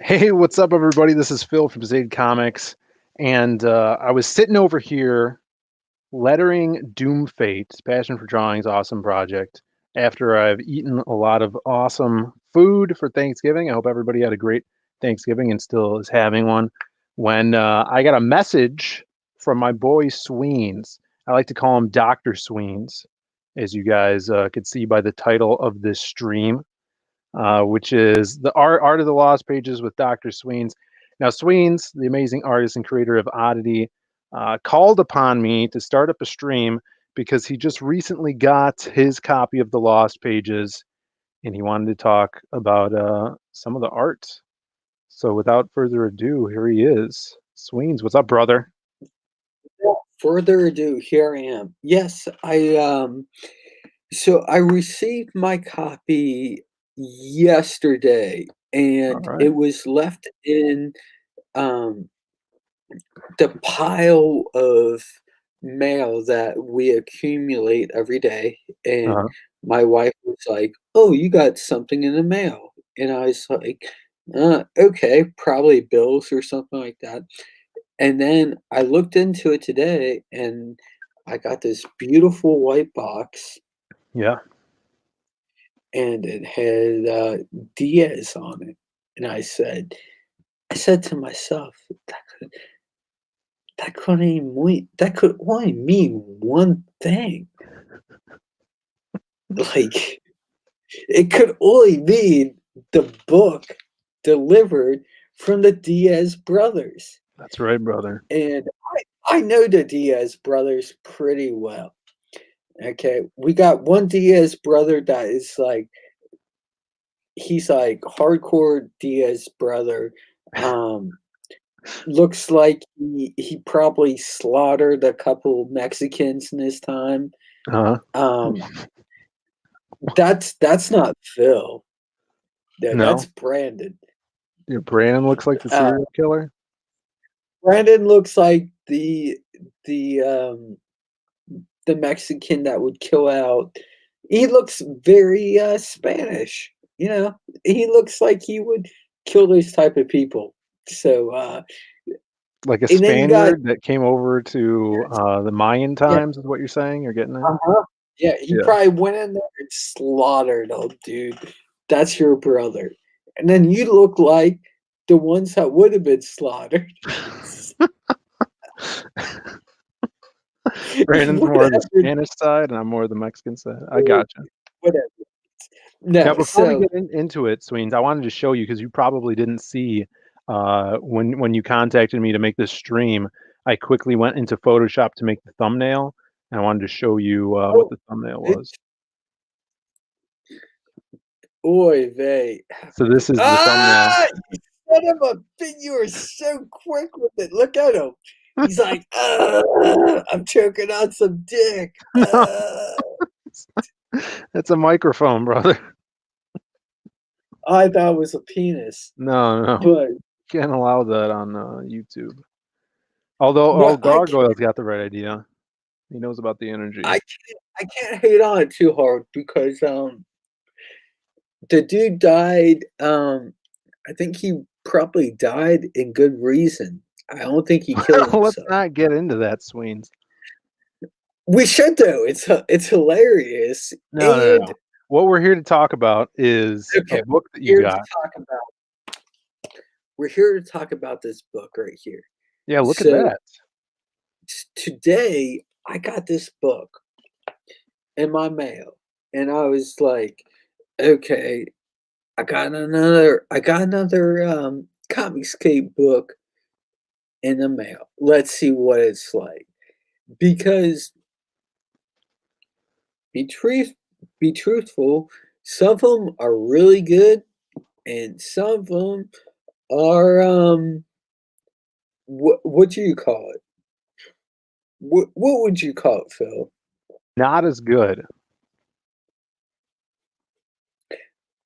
Hey, what's up, everybody? This is Phil from Zade Comics, and I was sitting over here lettering Doom Fate, Passion for Drawing's awesome project, after I've eaten a lot of awesome food for Thanksgiving. I hope everybody had a great Thanksgiving and still is having one. When I got a message from my boy Sweens. I like to call him Dr. Sweens, as you guys could see by the title of this stream, which is the Art of the Lost Pages with Dr. Sweens. Now, Sweens, the amazing artist and creator of Oddity, called upon me to start up a stream because he just recently got his copy of the Lost Pages and he wanted to talk about some of the art. So, without further ado, here he is. Sweens, what's up, brother? Without further ado, here I am. Yes, I received my copy yesterday, All and right. it was left in um the pile of mail that we accumulate every day. And Uh-huh. my wife was like, "Oh, you got something in the mail." And I was like, okay, probably bills or something like that. And then I looked into it today, and I got this beautiful white box, Yeah. and it had, Diaz on it, and I said to myself, that could only mean one thing." Like, it could only mean the book delivered from the Diaz brothers, That's right, brother. and I know the Diaz brothers pretty well. Okay, we got one Diaz brother that is like he's like hardcore Diaz brother. Um, Looks like he probably slaughtered a couple Mexicans in his time. Uh-huh. Um, that's not Phil. No, that's No, Brandon. your Brandon looks like the Uh, serial killer. Brandon looks like the um the Mexican that would kill out. He looks very Spanish. You know, he looks like he would kill those type of people. So, Like a and then you got Spaniard that came over to yes, the Mayan yeah, times is what you're saying? You're getting at? uh-huh. Yeah, he Yeah. probably went in there and slaughtered. Oh, dude, that's your brother. And then you look like the ones that would have been slaughtered. Brandon's more of the Whatever, Spanish side, and I'm more of the Mexican side. I gotcha. whatever. Now, No, before we so get into it, Sweens, I wanted to show you because you probably didn't see when you contacted me to make this stream. I quickly went into Photoshop to make the thumbnail, and I wanted to show you what oh, the thumbnail it, was. oy vey. So this is the thumbnail. Ah, you son of a bitch! You are so quick with it. Look at him. He's like, I'm choking on some dick. No, it's a microphone, brother. I thought it was a penis, No, no, but can't allow that on YouTube. Although, no, Gargoyle's got the right idea. He knows about the energy. I can't hate on it too hard because the dude died. I think he probably died in good reason. I don't think he killed Let's himself. not get into that, Sweens. We should though. It's hilarious. No, no, And no. What we're here to talk about is a okay, book that you here to got. talk about we're here to talk about this book right here. Yeah, look at So that. today I got this book in my mail, and I was like, okay, I got another Comicscape book in the mail. Let's see what it's like. Because be truth be truthful, some of them are really good, and some of them are what do you call it? What would you call it, Phil? Not as good.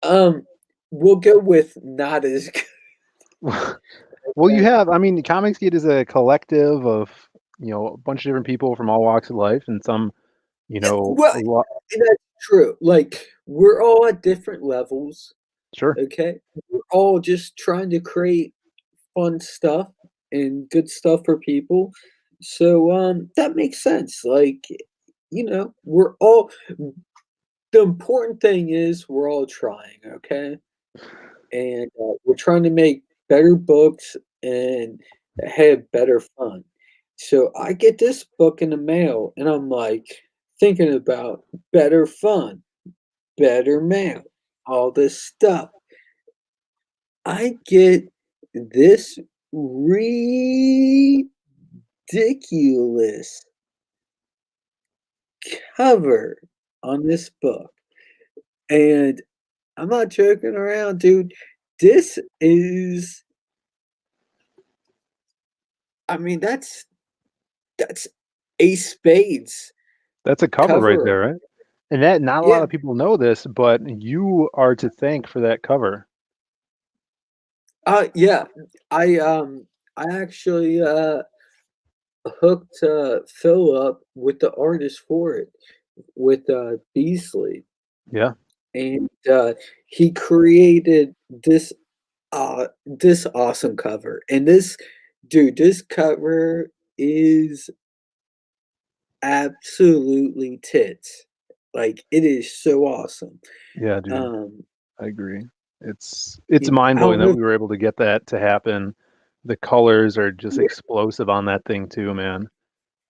Um, we'll go with not as good. Well, you have, I mean, Comicsgate is a collective of, a bunch of different people from all walks of life and some, Yeah, well, a lot. that's true. Like we're all at different levels. Sure. Okay, we're all just trying to create fun stuff and good stuff for people. So that makes sense. Like, we're all the important thing is we're all trying, okay? And we're trying to make better books and have better fun. So I get this book in the mail and I'm like thinking about better fun, better mail, all this stuff. I get this ridiculous cover on this book. And I'm not joking around, dude. This is, I mean, that's Ace Spades That's a cover right cover. there, right? And that not a lot Yeah. of people know this, but you are to thank for that cover. Yeah. I actually hooked Phil up with the artist for it, with Beasley. Yeah, And he created this awesome cover. And this cover is absolutely tits. Like, it is so awesome. yeah, dude. Um, I agree. It's I mind blowing don't that know. we were able to get that to happen. The colors are just explosive on that thing too, man.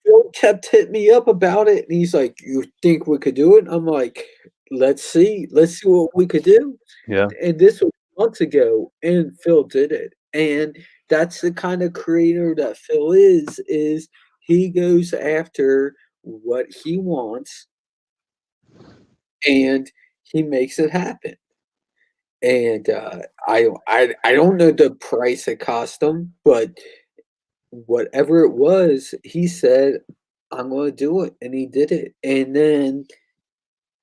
Phil kept hitting me up about it, and he's like, "You think we could do it?" I'm like, "Let's see. Let's see what we could do." Yeah. And this was months ago, and Phil did it. And that's the kind of creator that Phil is he goes after what he wants and he makes it happen. And I don't know the price it cost him, but whatever it was, he said, "I'm going to do it," and he did it. And then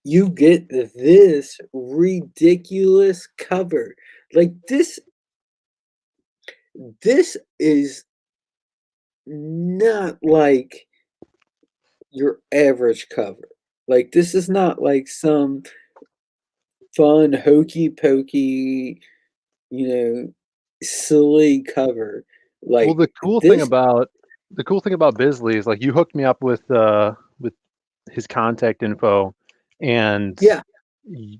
you get this ridiculous cover. Like this is not like your average cover. Like this is not like some fun hokey pokey, you know, silly cover. Well, Like this, the cool thing about Bisley is like you hooked me up with his contact info, and yeah, y-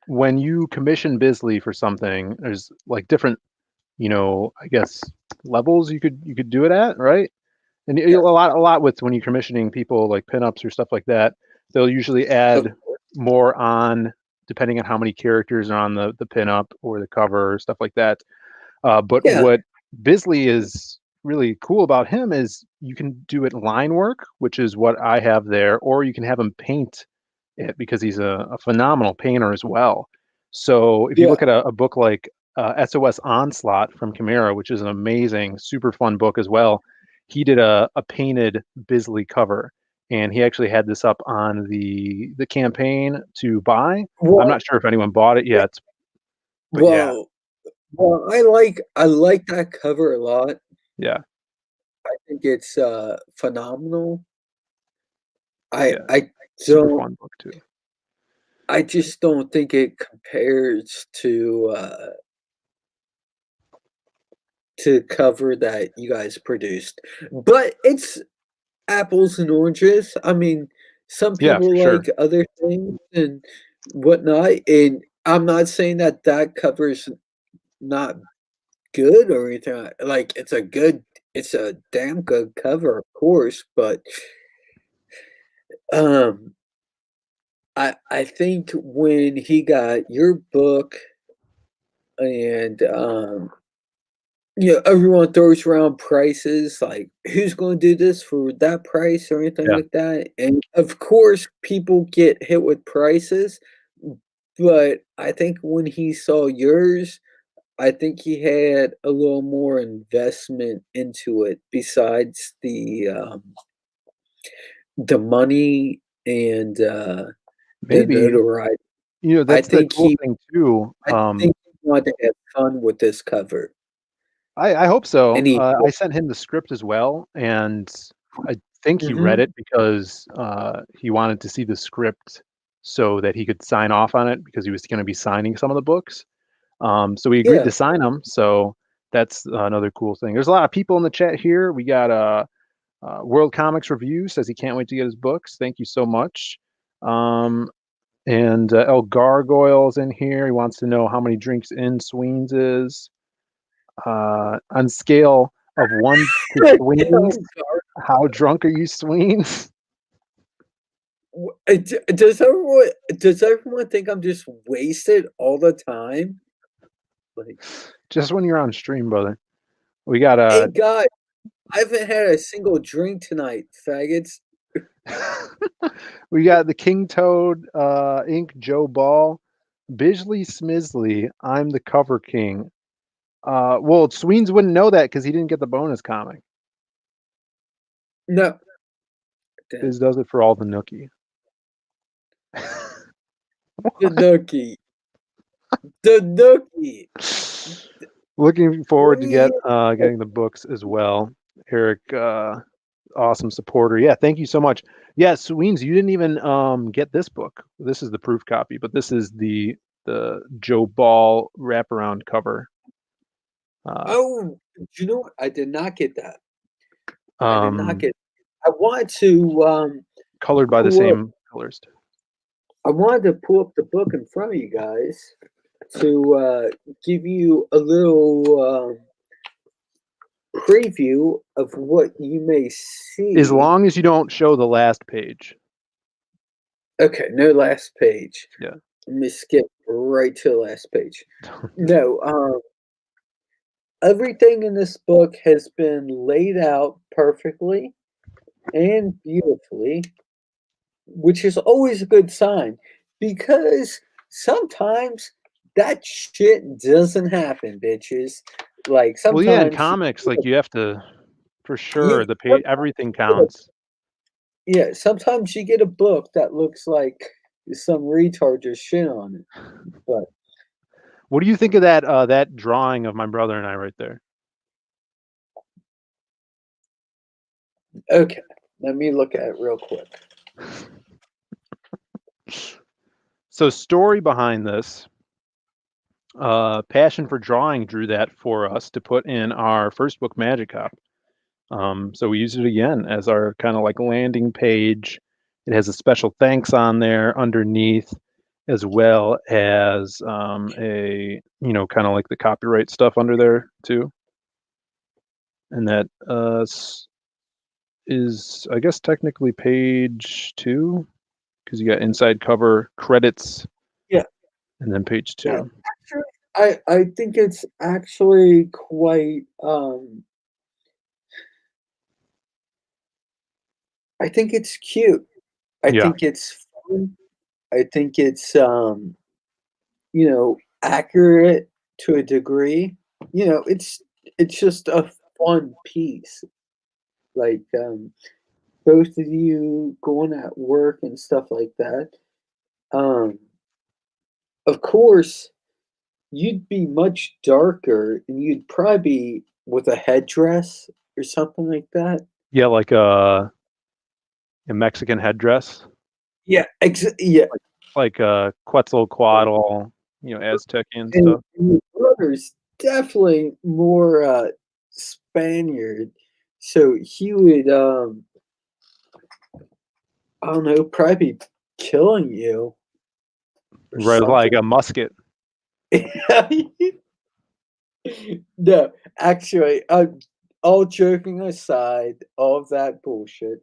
when you commission Bisley for something, there's like different, I guess levels you could do it at, right? And a yeah, lot with when you're commissioning people like pinups or stuff like that, they'll usually of add course, more on depending on how many characters are on the pinup or the cover or stuff like that. But yeah, what Bisley is really cool about him is you can do it line work, which is what I have there, or you can have him paint it because he's a phenomenal painter as well. So if you yeah. look at a book like SOS Onslaught from Chimera, which is an amazing, super fun book as well, he did a painted Bisley cover, and he actually had this up on the campaign to buy. I'm Well, not sure if anyone bought it yeah, yet, but yeah, well, well. I like that cover a lot. yeah, I think it's phenomenal. I yeah, I super don't. fun book too. I just don't think it compares to cover that you guys produced. But it's apples and oranges. I mean, some Yeah, for people sure. like other things and whatnot, and I'm not saying that that cover is not good or anything. Like it's a damn good cover, of course. But um, I think when he got your book and everyone throws around prices, like, "Who's gonna do this for that price?" or anything Yeah, like that, and, of course, people get hit with prices, but I think when he saw yours, I think he had a little more investment into it besides the money and, the maybe. notoriety. I That's the think cool he thing too. I think he wanted to have fun with this cover, I hope and so. he I sent him the script as well, and I think he read Mhm. it because he wanted to see the script so that he could sign off on it because he was going to be signing some of the books. So we agreed Yeah. to sign them. So that's another cool thing. There's a lot of people in the chat here. We got World Comics Review says he can't wait to get his books. Thank you so much. And El Gargoyle's in here. He wants to know how many drinks in Sweens is. On scale of 1 to Sweens, how drunk are you, Sweens? Does everyone think I'm just wasted all the time? Like, Just when you're on stream, brother. We got hey a. guys, I haven't had a single drink tonight, faggots. We got the King Toad, Ink Joe Ball, Bisley Smizley. I'm the cover king. Well, Sweens wouldn't know that because he didn't get the bonus comic. No. Damn. Biz does it for all the nookie. The nookie. The nookie. Looking forward to Please. getting the books as well. Eric, awesome supporter. Yeah, thank you so much. Yeah, Sweens, you didn't even get this book. This is the proof copy, but this is the Joe Ball wraparound cover. Oh, you know what? I did not get that. I did not Um, get. I wanted to colored by the pull up. same colorist. I wanted to pull up the book in front of you guys to give you a little preview of what you may As see. long as you don't show the last page. Okay, no last page. Yeah. Let me skip right to the last page. No, everything in this book has been laid out perfectly and beautifully, which is always a good sign because sometimes that shit doesn't happen, bitches. Like Well, yeah, in sometimes comics, like you have to, for sure, you the page, everything counts. yeah, sometimes you get a book that looks like some retard just shit on it. But What do you think of that drawing of my brother and I right there? okay, let me look at it real quick. So, story behind this. Passion for Drawing drew that for us to put in our first book, Magic Cop. So we used it again as our kind of like landing page. It has a special thanks on there underneath, as well as a kind of like the copyright stuff under there too. And that is, I guess, technically page 2 because you got inside cover credits Yeah, and then page yeah. 2. Actually, I think it's actually quite I think it's cute. I Yeah, think it's fun. I think it's accurate to a degree. It's just a fun piece. Like both of you going at work and stuff like that. Um, of course, you'd be much darker and you'd probably be with a headdress or something like that. yeah, like a Mexican headdress, Yeah, yeah. like Quetzalcoatl, Aztecian And stuff. your brother's definitely more Spaniard, so he would I don't know, probably be killing you or Right, like something. a musket. No, actually, all joking aside, all of that bullshit.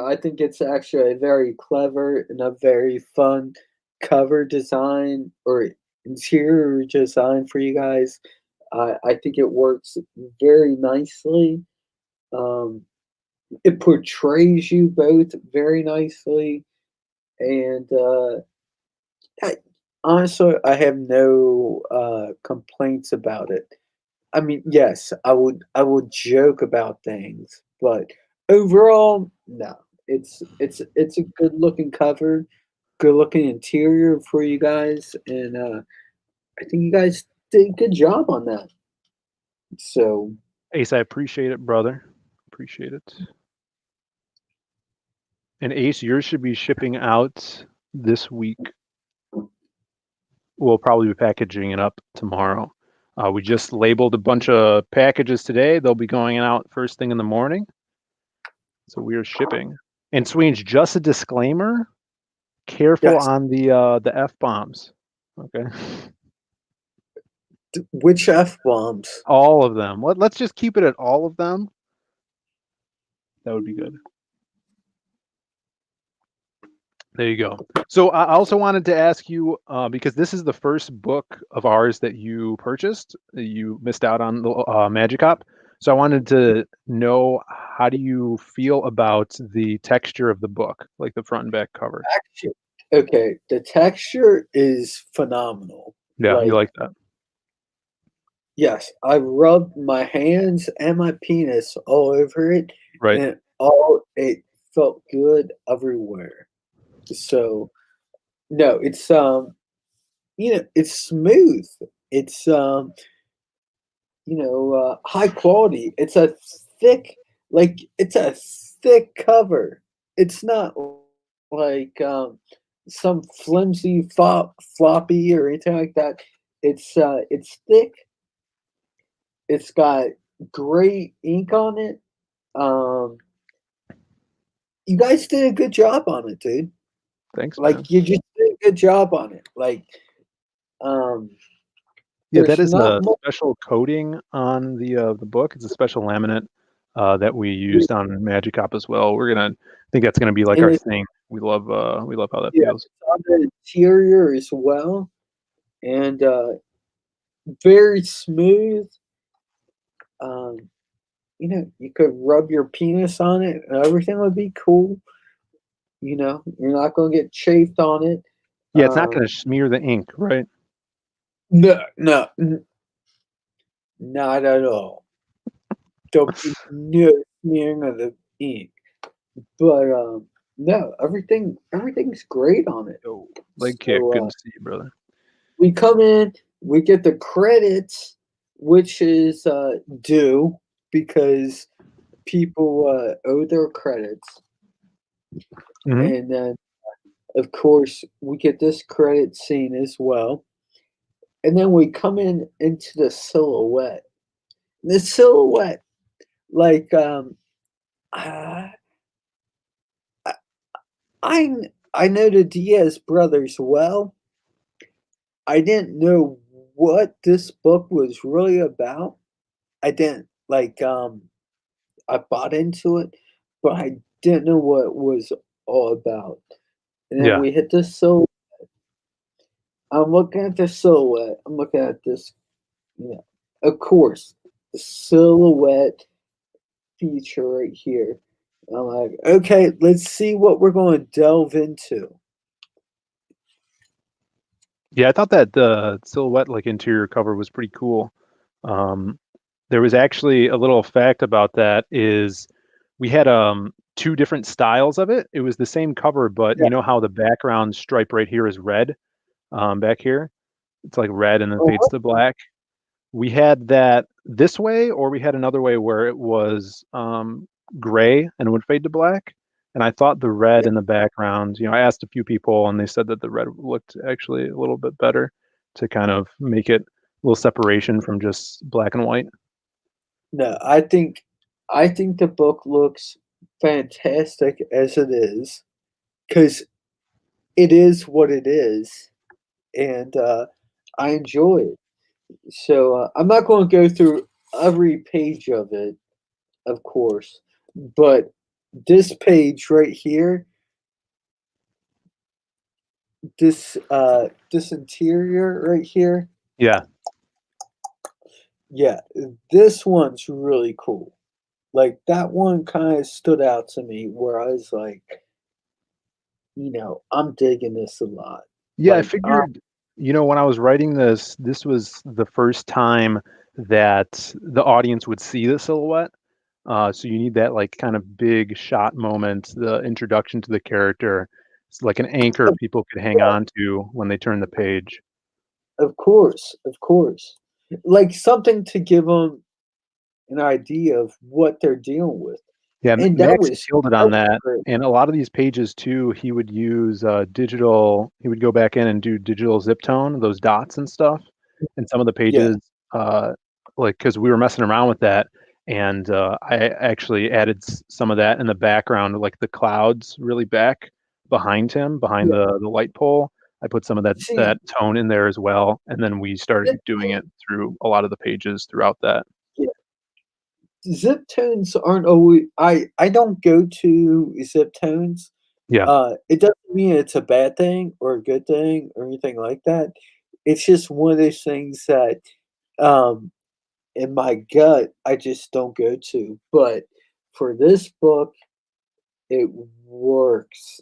I think it's actually a very clever and a very fun cover design or interior design for you guys. I think it works very nicely. Um, it portrays you both very nicely, and I, honestly, I have no complaints about it. I mean, yes, I would joke about things, but overall, no. It's a good looking cover, good looking interior for you guys, and I think you guys did a good job on that. So Ace, I appreciate it, brother. Appreciate it. And Ace, yours should be shipping out this week. we'll probably be packaging it up tomorrow. We just labeled a bunch of packages today. They'll be going out first thing in the morning. So we are shipping. And Sweens, just a disclaimer: careful Yes. on the f bombs. Okay, Which F bombs? all of them. Let's just keep it at all of them. That would be good. There you go. So I also wanted to ask you, because this is the first book of ours that you purchased. You missed out on the Magic Hop. So I wanted to know, how do you feel about the texture of the book, like the front and back cover? Texture. Okay, the texture is phenomenal. Yeah, you Like, like that, yes, I rubbed my hands and my penis all over it, right? and all it felt good everywhere. So no, it's it's smooth. It's high quality. It's a thick, it's a thick cover. It's not like some flimsy floppy or anything like that. It's thick. It's got great ink on it. Um, you guys did a good job on it, dude. Thanks, man. Like you just did a good job on it. Like um, Yeah, that there's is not a much. special coating on the book. It's a special laminate that we used on Magic Hop as well. I think that's gonna be like And our it's thing. We love how that Yeah, feels. it's on the interior as well, and very smooth. Um, you could rub your penis on it, and everything would be cool. You're not gonna get chafed on it. Yeah, it's not gonna Um, smear the ink, right? no, no, not at all. There'll be no smearing of the ink, but no, everything's great on it. Yo, leg kick. So Good to see you, brother. we come in, we get the credits, which is due because people owe their credits, Hmm. and then of course we get this credit scene as well, and then we come in into the silhouette. The silhouette, like uh, I I know the Diaz brothers well. I didn't know what this book was really about. I didn't I bought into it, but I didn't know what it was all about. And then Yeah, we hit the silhouette. I'm looking at the silhouette. I'm looking at this, of course, the silhouette feature right here. I'm like, okay, let's see what we're going to delve into. yeah. I thought that the silhouette, like, interior cover was pretty cool. Um, there was actually a little fact about that is we had two different styles of it. It was the same cover, but Yeah. you know how the background stripe right here is red, back here? It's like red and then fades Uh-huh. to black. We had that this way, or we had another way where it was gray and would fade to black. And I thought the red Yeah. in the background, I asked a few people and they said that the red looked actually a little bit better to kind of make it a little separation from just black and white. No, I think the book looks fantastic as it is because it is what it is, and I enjoy it. So I'm not going to go through every page of it, of course, but this page right here, this interior right here, Yeah. yeah, this one's really cool. Like that one kind of stood out to me where I was like, I'm digging this a lot. Yeah, I Like, figured, when I was writing this, this was the first time that the audience would see the silhouette. So you need that like kind of big shot moment, the introduction to the character. It's like an anchor of, people could hang on to when they turn the page. of course, of course, like something to give them an idea of what they're dealing with. Yeah, and Max killed it that on was that, great. and a lot of these pages too, he would use digital. He would go back in and do digital zip tone, those dots and stuff, and some of the Yeah, pages, like because we were messing around with that, and I actually added some of that in the background, like the clouds really back behind him, behind yeah. the light pole. I put some of See, that tone in there as well, and then we started zip doing tone it through a lot of the pages throughout that. yeah, zip tones aren't always I don't go to zip tones. Yeah, It doesn't mean it's a bad thing or a good thing or anything like that. It's just one of those things that, um, in my gut, I just don't go to, but for this book, it works,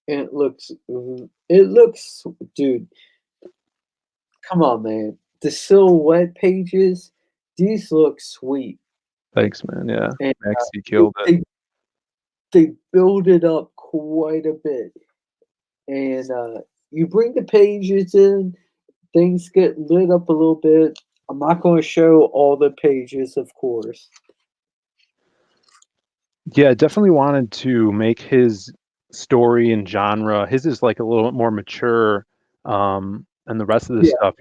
and it looks dude, come on, man. The silhouette pages, these look sweet, thanks, man. Yeah, and, Maxie they killed it. they they build it up quite a bit, and, you bring the pages in, things get lit up a little bit. I'm not gonna show all the pages, of course. Yeah, definitely wanted to make his story and genre his is, like, a little bit more mature, and the rest of the Yeah, stuff,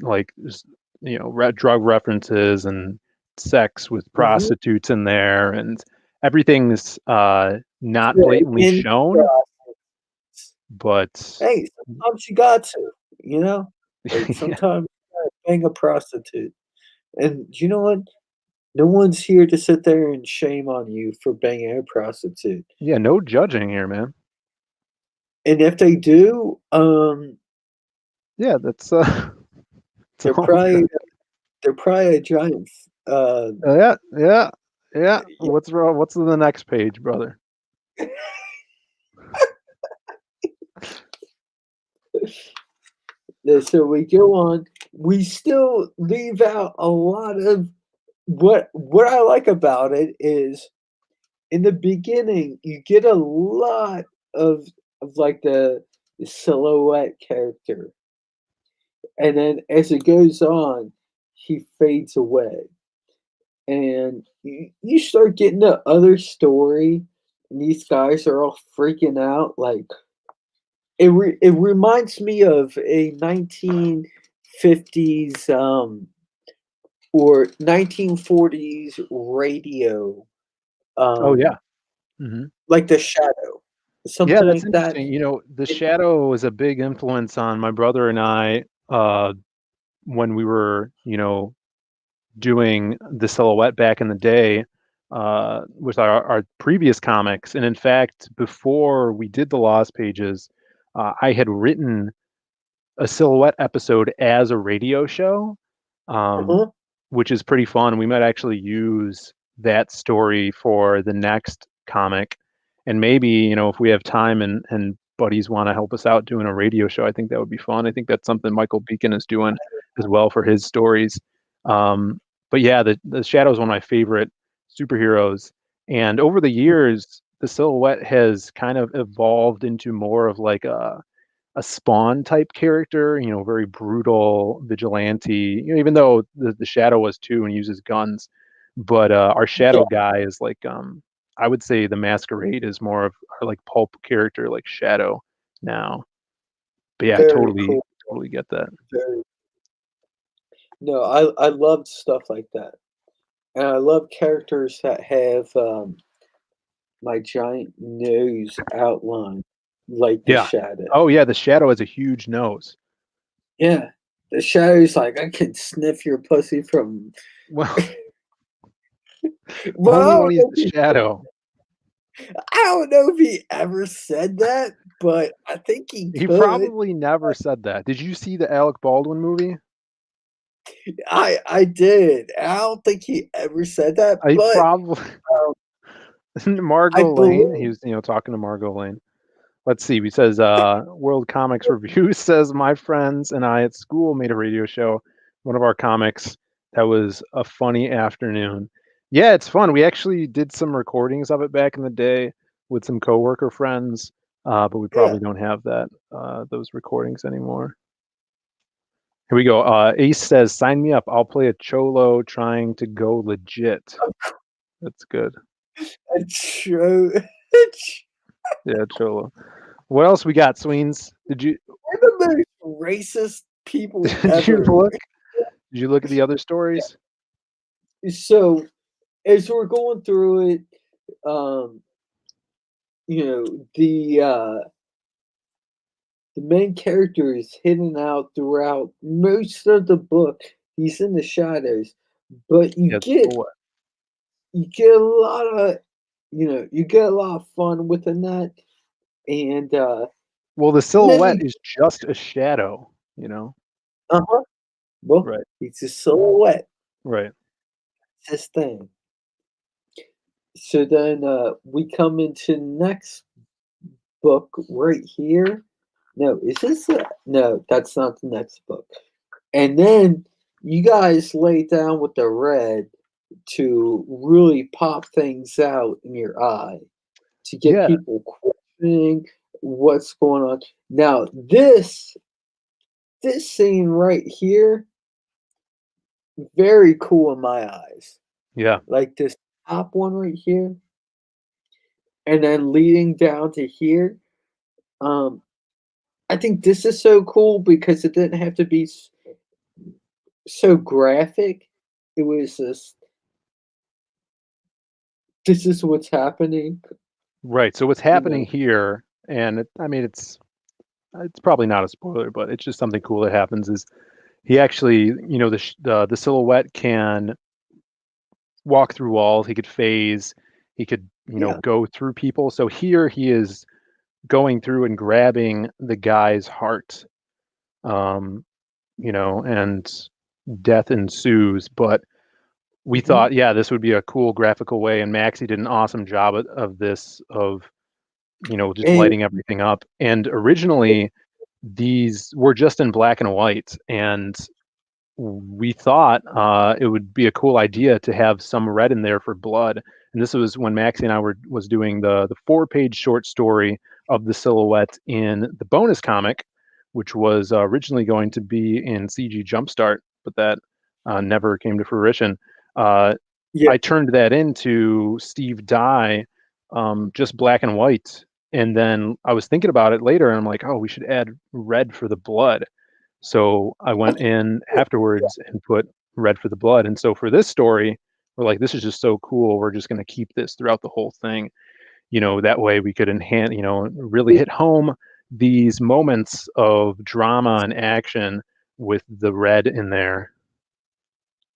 like, just, drug references and sex with mhm. prostitutes in there, and everything's, not Yeah, blatantly in shown, process. but Hey, sometimes you got to, you know? Like, yeah, sometimes you gotta bang a prostitute, and you know what? No one's here to sit there and shame on you for banging a prostitute, yeah, no judging here, man. and if they do, Yeah, that's, it's they're all probably good. they're probably a giant Yeah, yeah, yeah. yeah. What's wrong? What's in the next page, brother? So we go on. We still leave out a lot of what I like about it is in the beginning you get a lot of like the silhouette character, and then as it goes on, he fades away, and you start getting the other story. And these guys are all freaking out like it reminds me of a 1950s or 1940s radio, Oh, um, yeah. Mhm. like The Shadow, Yeah, something that's like that. interesting. The It shadow was a big influence on my brother and I, when we were, doing the silhouette back in the day, with our previous comics. And in fact, before we did the Lost Pages, I had written a silhouette episode as a radio show, um, uh-huh, which is pretty fun. We might actually use that story for the next comic, and maybe if we have time and buddies want to help us out doing a radio show, I think that would be fun. I think that's something Michael Beacon is doing as well for his stories. But yeah, the Shadow is one of my favorite superheroes, and over the years, the silhouette has kind of evolved into more of like a Spawn type character, very brutal vigilante, even though the Shadow was too and uses guns. But our yeah, Shadow guy is like, I would say the Masquerade is more of our like pulp character, like Shadow now. But yeah, I very totally, cool, totally get that. very no, I love stuff like that, and I love characters that have, my giant nose outline like the Yeah. Shadow. Oh yeah, the Shadow has a huge nose. Yeah, the Shadow's like, "I can sniff your pussy from." Well, Well, only when he's the Shadow. I don't know if he ever said that, but I think he He could. probably never said that. Did you see the Alec Baldwin movie? I did. I don't think he ever said that, I but, probably um, I Margot Lane. He believe was, talking to Margot Lane. Let's see. He says, World Comics Review says my friends and I at school made a radio show, one of our comics. That was a funny afternoon. Yeah, it's fun. We actually did some recordings of it back in the day with some coworker friends, but we yeah, probably don't have those recordings anymore. Here we go. Ace says, "Sign me up. I'll play a cholo trying to go legit." That's good. A tro Yeah, Cholo. What else we got, Sweens? We're the most racist people Did you ever. look? Did you look at the other stories? So, as we're going through it, um, the main character is hidden out throughout most of the book. He's in the shadows, but Yeah, Silhouette. you get a lot of you get a lot of fun within that. And Well, the silhouette many is just a shadow, you know? uh-huh. Well, Right, it's a silhouette. right. It's this thing. So then we come into next book right here. No, is this no, that's not the next book. And then you guys lay down with the red to really pop things out in your eye to get Yeah, people questioning what's going on. Now, this scene right here, very cool in my eyes. yeah, Like this top one right here, and then leading down to here. Um, I think this is so cool because it didn't have to be so graphic. It was just, this is what's happening, right. So what's you happening know. here, and I mean, it's probably not a spoiler, but it's just something cool that happens. Is he actually, the silhouette can walk through walls. He could phase. He could, Yeah, go through people. So here he is going through and grabbing the guy's heart. Um, and death ensues. But we mhm, thought, yeah, this would be a cool graphical way, and Maxie did an awesome job of this, of just and lighting everything up. And originally, these were just in black and white, and we thought it would be a cool idea to have some red in there for blood. And this was when Maxie and I was doing the 4-page short story of the silhouette in the bonus comic, which was originally going to be in CG Jumpstart, but that never came to fruition. Uh, yeah, I turned that into Steve Dye, just black and white. And then I was thinking about it later, and I'm like, oh, we should add red for the blood. So I I went think in yeah, afterwards and put red for the blood. And so for this story, we're like, this is just so cool. We're just going to keep this throughout the whole thing. That way we could enhance, really it hit home these moments of drama and action with the red in there.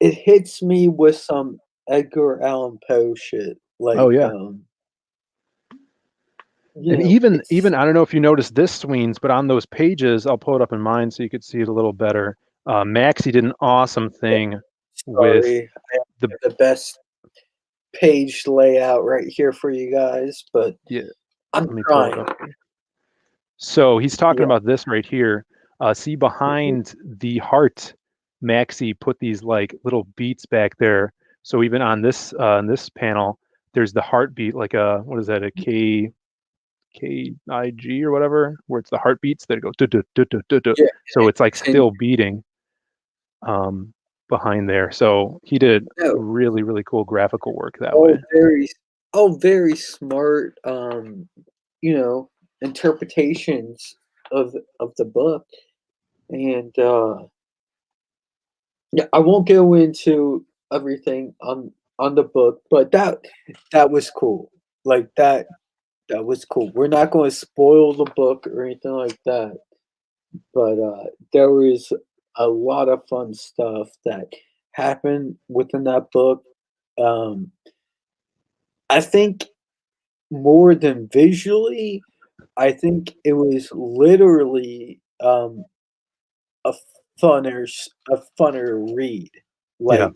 it hits me with some Edgar Allan Poe shit, Oh like, yeah. And even it's I don't know if you noticed this, Sweens, but on those pages, I'll pull it up in mine so you could see it a little better. Maxie did an awesome thing with sorry, I the have the best page layout right here for you guys, but yeah. I'm Let me pull it trying. up here. So he's talking Yeah, about this right here. See mhm, behind the heart, Maxi put these like little beats back there. So even on this panel, there's the heartbeat, like a what is that, a KIG or whatever, where it's the heartbeats that go duh, duh, duh, duh, duh, duh. yeah, So it's like it's in still beating um, behind there. So he did no, really really cool graphical work that way. all very smart, you know, interpretations of the book, and, yeah, I won't go into everything on the book, but that was cool. Like, that was cool. We're not gonna spoil the book or anything like that, but, there was a lot of fun stuff that happened within that book. Um, I think more than visually, I think it was literally, a a funner read. Yeah. Like,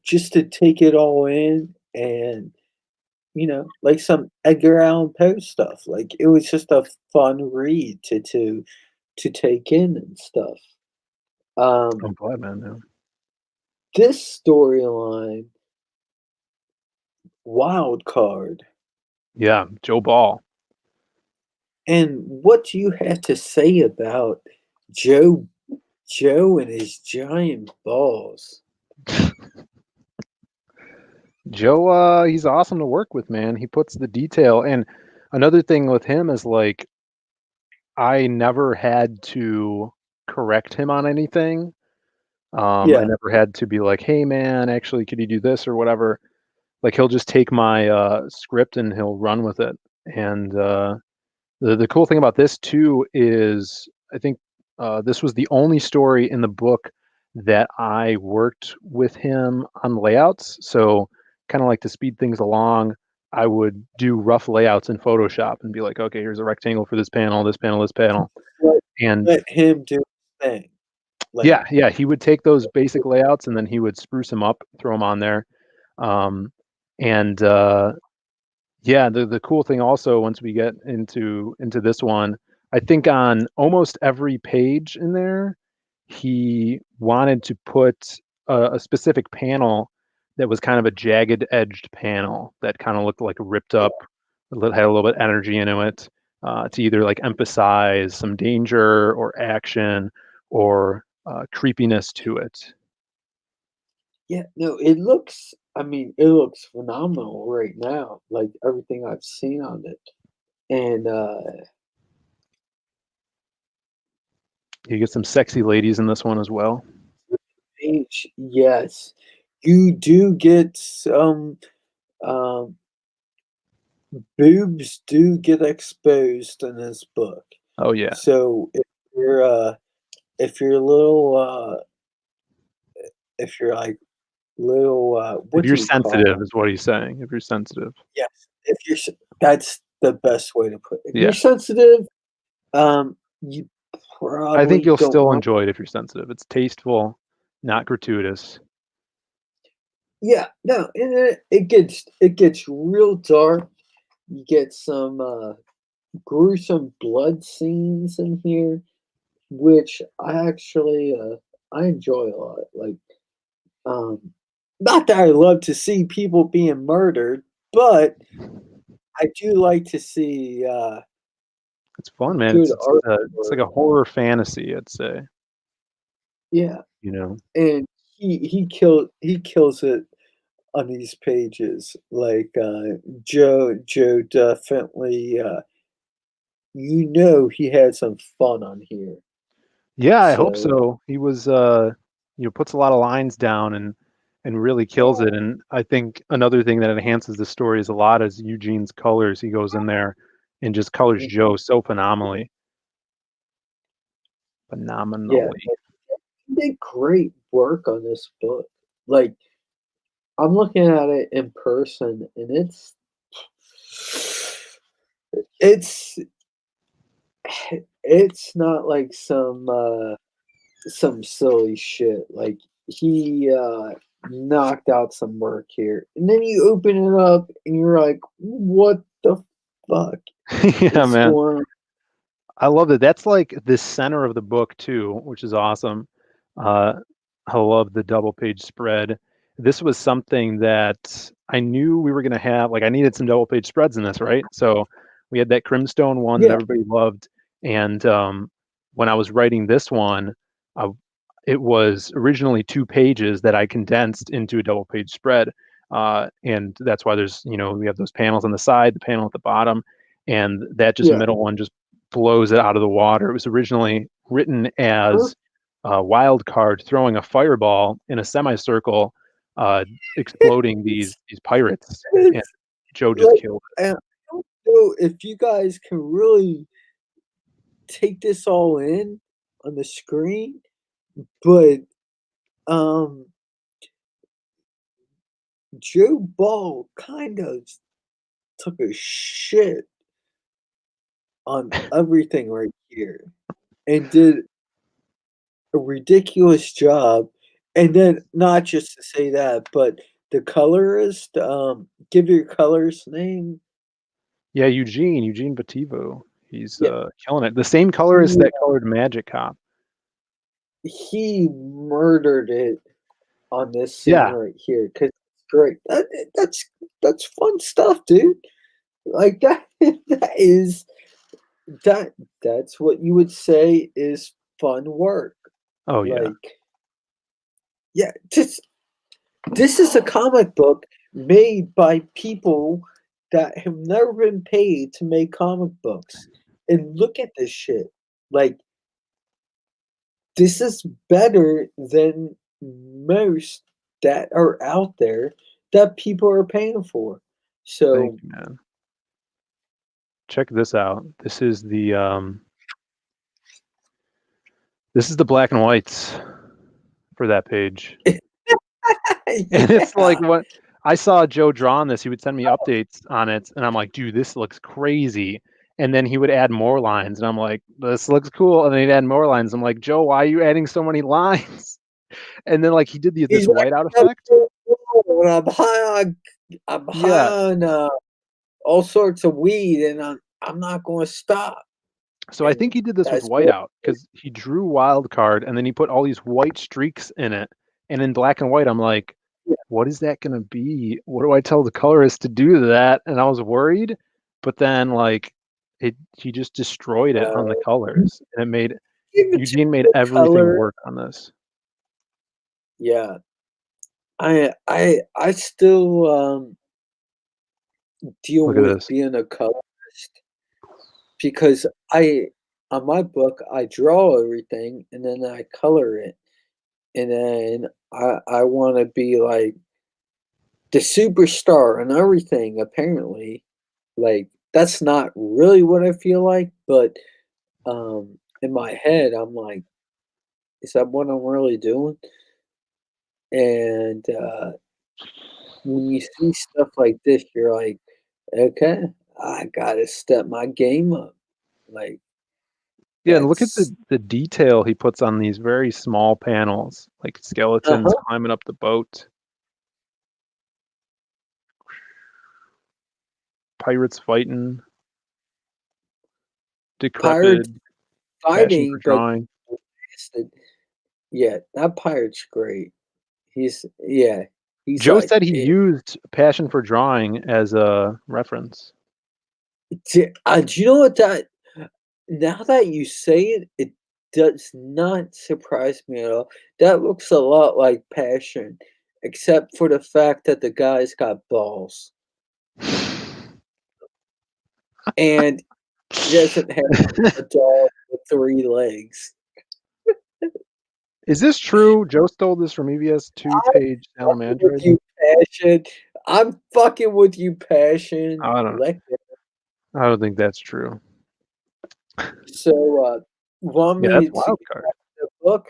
just to take it all in and, like some Edgar Allan Poe stuff. Like, it was just a fun read to take in and stuff. I'm Um, glad, man. Yeah. this storyline, wild card. Yeah, Joe Ball. And what do you have to say about Joe Joe and his giant balls? Joe, he's awesome to work with, man. He puts the detail. And another thing with him is like I never had to correct him on anything. I Yeah, never had to be like, "Hey, man, actually, could you do this or whatever?" Like he'll just take my script and he'll run with it. And the cool thing about this too is I think this was the only story in the book that I worked with him on layouts. So kind of like to speed things along, I would do rough layouts in Photoshop and be like, okay, here's a rectangle for this panel, this panel, this panel. let And let him do his thing. Like, yeah, yeah, he would take those basic layouts and then he would spruce them up, throw them on there. Um, and Yeah, the cool thing also once we get into this one, I think on almost every page in there, he wanted to put a specific panel that was kind of a jagged edged panel that kind of looked like ripped up, had a little bit energy into it, to either like emphasize some danger or action or creepiness to it. yeah, no, it looks. I mean, it looks phenomenal right now. Like everything I've seen on it, and You get some sexy ladies in this one as well. yes, you do get some. Um, Boobs do get exposed in this book. Oh yeah. So you're uh if you're a little if you're like little If what do you're you call sensitive them? is what he's saying. If you're sensitive. Yes. If you're that's the best way to put it. If you're Yeah. sensitive, you I think probably you'll don't still want. enjoy it if you're sensitive. It's tasteful, not gratuitous. Yeah, no, and it gets real dark. You get some gruesome blood scenes in here, which I enjoy a lot. Like Um, not that I love to see people being murdered, but I do like to see, It's fun, man. good It's like artwork. a horror fantasy, I'd say. Yeah, You know. and he kills it on these pages. Like, Joe definitely, he had some fun on here. Yeah, I hope So, so. He was puts a lot of lines down and really kills it. And I think another thing that enhances the story is a lot is Eugene's colors. He goes in there and just colors mhm, Joe so phenomenally. yeah, Phenomenally. he did great work on this book. Like, I'm looking at it in person, and it's it's not like some silly shit. Like he knocked out some work here. And then you open it up and you're like, what the fuck Yeah, is man. going on? I love that. That's like the center of the book too, which is awesome. Uh, I love the double page spread. This was something that I knew we were going to have. Like, I needed some double page spreads in this, right? So we had that Crimstone one that Yeah, everybody loved, and when I was writing this one, uh, it was originally 2 pages that I condensed into a double page spread, and that's why there's we have those panels on the side, the panel at the bottom, and that just yeah. middle one just blows it out of the water. It was originally written Huh? as wild card throwing a fireball in a semicircle, uh, exploding these It's, these pirates, and it's Joe just like, killed I don't know if you guys can really take this all in on the screen, but um Joe Ball kind of took a shit on it. everything right here and did a ridiculous job. And then not just to say that, but the colorist, give your colorist name. Yeah, Eugene Bativo, he's Yeah, killing it. The same colorist he, that colored Magic Cop. he murdered it on this scene Yeah. right here because it's great. That's fun stuff, dude. Like that, that is that that's what you would say is fun work. Oh yeah. Like, yeah, just this is a comic book made by people that have never been paid to make comic books. And look at this shit. Like, this is better than most that are out there that people are paying for. Thank So, you, man. Check this out. This is the black and whites for that page. And it's like yeah, what I saw Joe draw on this, he would send me updates on it, and I'm like, dude, this looks crazy. And then he would add more lines, and I'm like, this looks cool. And then he'd add more lines. I'm like, Joe, why are you adding so many lines? And then like he did this he's like, whiteout I'm effect. so cool, and I'm high Yeah. on all sorts of weed, and I'm not going to stop. So I think And he did this with that's what. whiteout because he drew wild card and then he put all these white streaks in it. And in black and white, I'm like, Yeah, what is that going to be? What do I tell the colorist to do to that? And I was worried, but then like he just destroyed it on the you colors, and it made give it to Eugene made the everything color. work on this. Yeah, I still deal Look at with this. being a colorist because I on my book I draw everything and then I color it, and then I want to be like the superstar and everything. Apparently, like that's not really what I feel like, but in my head I'm like, is that what I'm really doing? And when you see stuff like this, you're like, okay, I gotta step my game up. Like Yeah, and look at that's the detail he puts on these very small panels, like skeletons uh-huh. climbing up the boat, pirates fighting, Pirates decrepit, passion for fighting, but drawing. blasted. Yeah, that pirate's great. Yeah, he's Joe like said he it. used passion for drawing as a reference. Do you know what that? Now that you say it, it does not surprise me at all. That looks a lot like passion, except for the fact that the guy's got balls and he doesn't have a dog with 3 legs. Is this true? Joe stole this from EVS two-page Salem Fucking with Android. you, passion. I'm fucking with you, passion. I don't. Let go. I don't think that's true. So, want Yeah, that's me to wild get card. back to the book?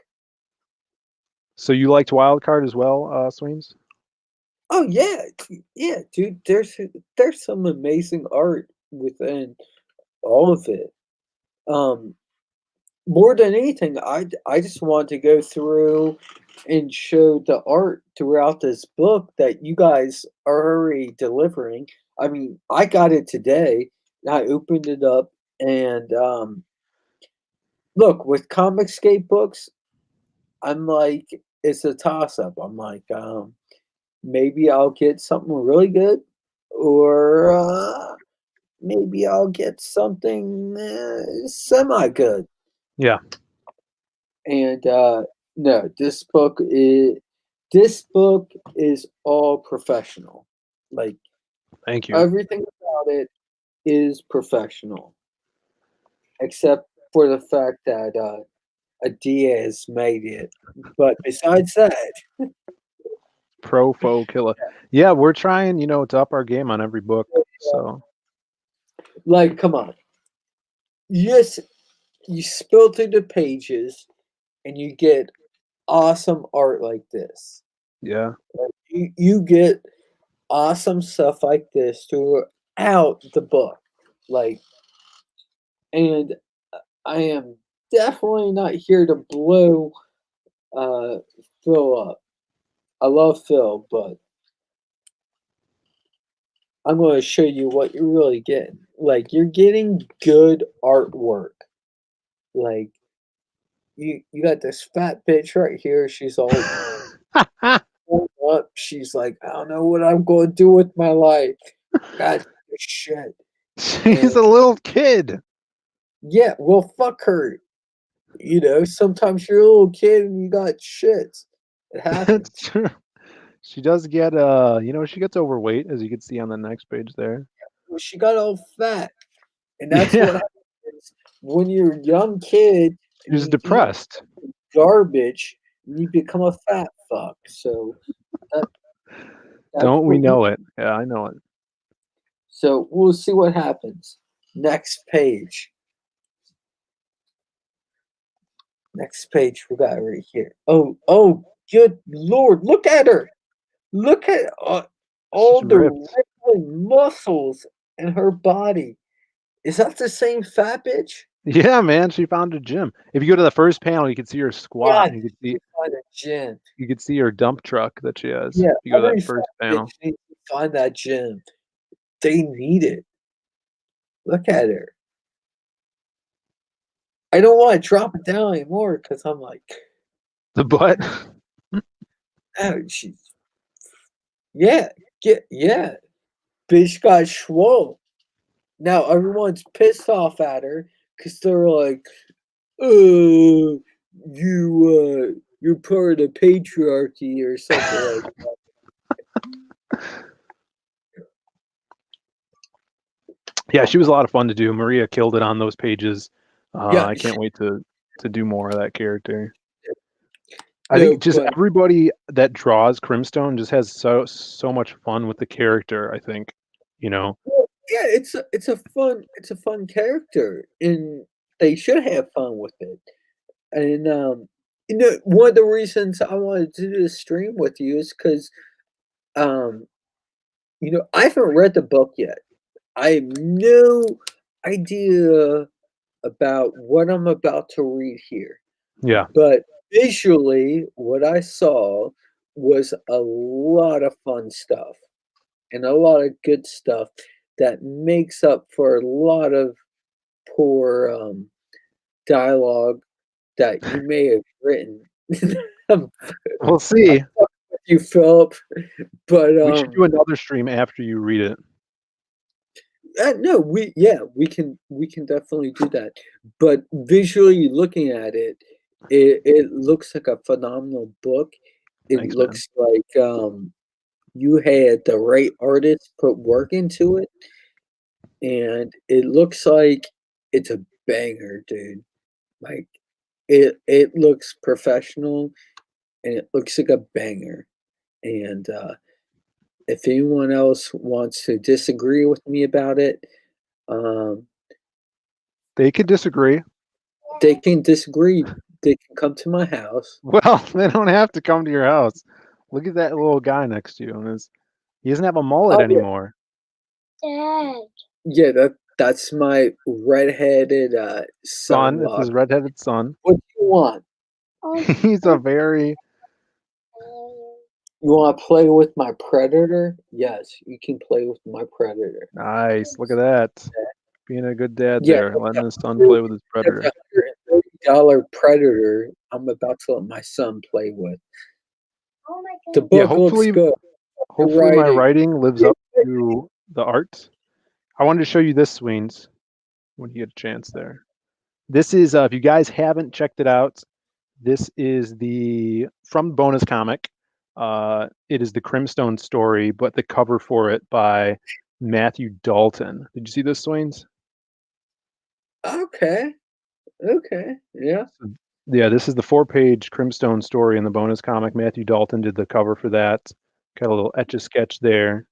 So you liked wild card as well, Sweens? Oh yeah, yeah, dude. There's some amazing art within all of it. Um, More than anything, I just want to go through and show the art throughout this book that you guys are already delivering. I mean, I got it today. And I opened it up and look with Comicscape books. I'm like, it's a toss up. I'm like, maybe I'll get something really good, or maybe I'll get something semi good. Yeah, And no, this book is all professional. Like thank you. everything about it is professional, except for the fact that a Diaz made it. But besides that, Pro faux killer. Yeah, we're trying, to up our game on every book. So like, come on, yes, you spill through the pages and you get awesome art like this. yeah, Like, you get awesome stuff like this throughout the book. Like, and I am definitely not here to blow uh, Phil up. I love Phil, but I'm going to show you what you're really getting. Like, you're getting good artwork. Like, you got this fat bitch right here. She's all pulled up. She's like, I don't know what I'm going to do with my life. God, this shit. she's And a little kid. yeah, well, fuck her. Sometimes you're a little kid and you got shits. It That's happens. true. She does get she gets overweight, as you can see on the next page there. Well, she got all fat, and that's what Yeah, happens when you're a young kid she and was you eat depressed. garbage and you become a fat fuck. So that that's Don't we what you. know it? Yeah, I know it. So we'll see what happens. Next page. Next page we got right here. Oh, good lord! Look at her. Look at She's all the ripped. wrinkling muscles in her body. Is that the same fat bitch? Yeah, man, she found a gym. If you go to the first panel, you can see her squat, God, and she find a gym. you could see her dump truck that she has. If Yeah, you go to every that fat first bitch panel. needs to find that gym. They need it. Look at her. I don't want to drop it down anymore because I'm like, The butt. oh, she's yeah, yeah. Bitch got swole. Now everyone's pissed off at her because they're like, "Oh, you're part of the patriarchy or something like." Yeah, she was a lot of fun to do. Maria killed it on those pages. Yeah, I can't wait to do more of that character. I think no, just but everybody that draws Crimstone just has so much fun with the character, I think. You know. well, yeah, it's a fun character, and they should have fun with it. And one of the reasons I wanted to do this stream with you is because um, I haven't read the book yet. I have no idea about what I'm about to read here. Yeah. But visually, what I saw was a lot of fun stuff and a lot of good stuff that makes up for a lot of poor dialogue that you may have written. I'm We'll see. with you, Philip, but We should do another stream after you read it. no, we can definitely do that. But visually looking at it, it looks like a phenomenal book. It Thanks, man. looks like you had the right artist put work into it, and it looks like it's a banger, dude. Like it looks professional and it looks like a banger. And if anyone else wants to disagree with me about it, um, They could disagree. they can disagree. They can come to my house. Well, they don't have to come to your house. Look at that little guy next to you, and he doesn't have a mullet Oh anymore. yeah, that's my redheaded Son, it's son-in-law. his redheaded son. What do you want? He's a very You want to play with my predator? Yes, you can play with my predator. nice. Look at that. Being a good dad Yeah, there, letting his son play with his that's predator. $130 predator I'm about to let my son play with. The Yeah, book looks hopefully good. The hopefully my writing. writing lives up to the art. I wanted to show you this, Sweens, when you get a chance there. This is if you guys haven't checked it out, this is the from bonus comic. It is the Crimstone story, but the cover for it by Matthew Dalton. Did you see this, Swains? Okay. Okay. Yeah. Yeah, this is the 4-page Crimstone story in the bonus comic. Matthew Dalton did the cover for that. Got a little etch a sketch there,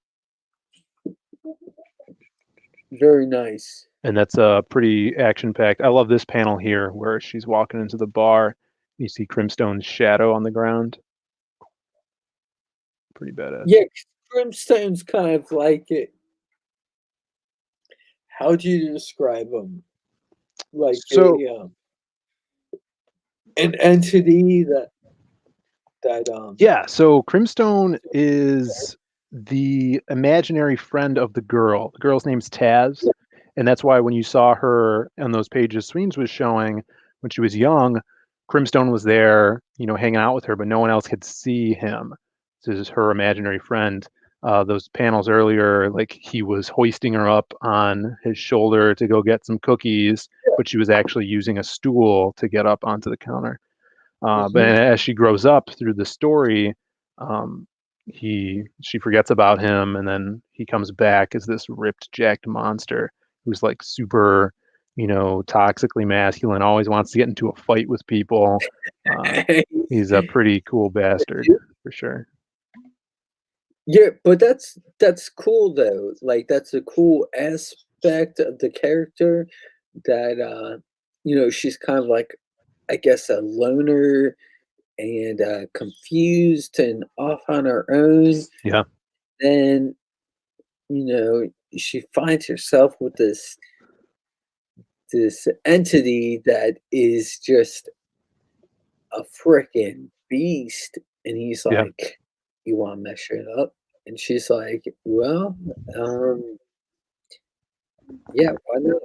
Very nice. and that's pretty action packed. I love this panel here where she's walking into the bar. You see Crimstone's shadow on the ground. Pretty badass. Yeah, Brimstone's kind of like it. How do you describe them? Like So an entity that. yeah, so Crimstone is the imaginary friend of the girl. The girl's name's Taz, and that's why when you saw her on those pages Sweens was showing when she was young, Crimstone was there, hanging out with her, but no one else could see him. This is her imaginary friend. Those panels earlier, like he was hoisting her up on his shoulder to go get some cookies, but she was actually using a stool to get up onto the counter. But Mhm. as she grows up through the story, um, she forgets about him, and then he comes back as this ripped, jacked monster who's like super, toxically masculine, always wants to get into a fight with people. Uh, he's a pretty cool bastard for sure. Yeah, but that's cool though. Like that's a cool aspect of the character that she's kind of like I guess a loner and confused and off on her own. Yeah, Then, she finds herself with this entity that is just a freaking beast. And he's yeah. like, "You want to mess it up?" And she's like, "Well, um, yeah, why not?"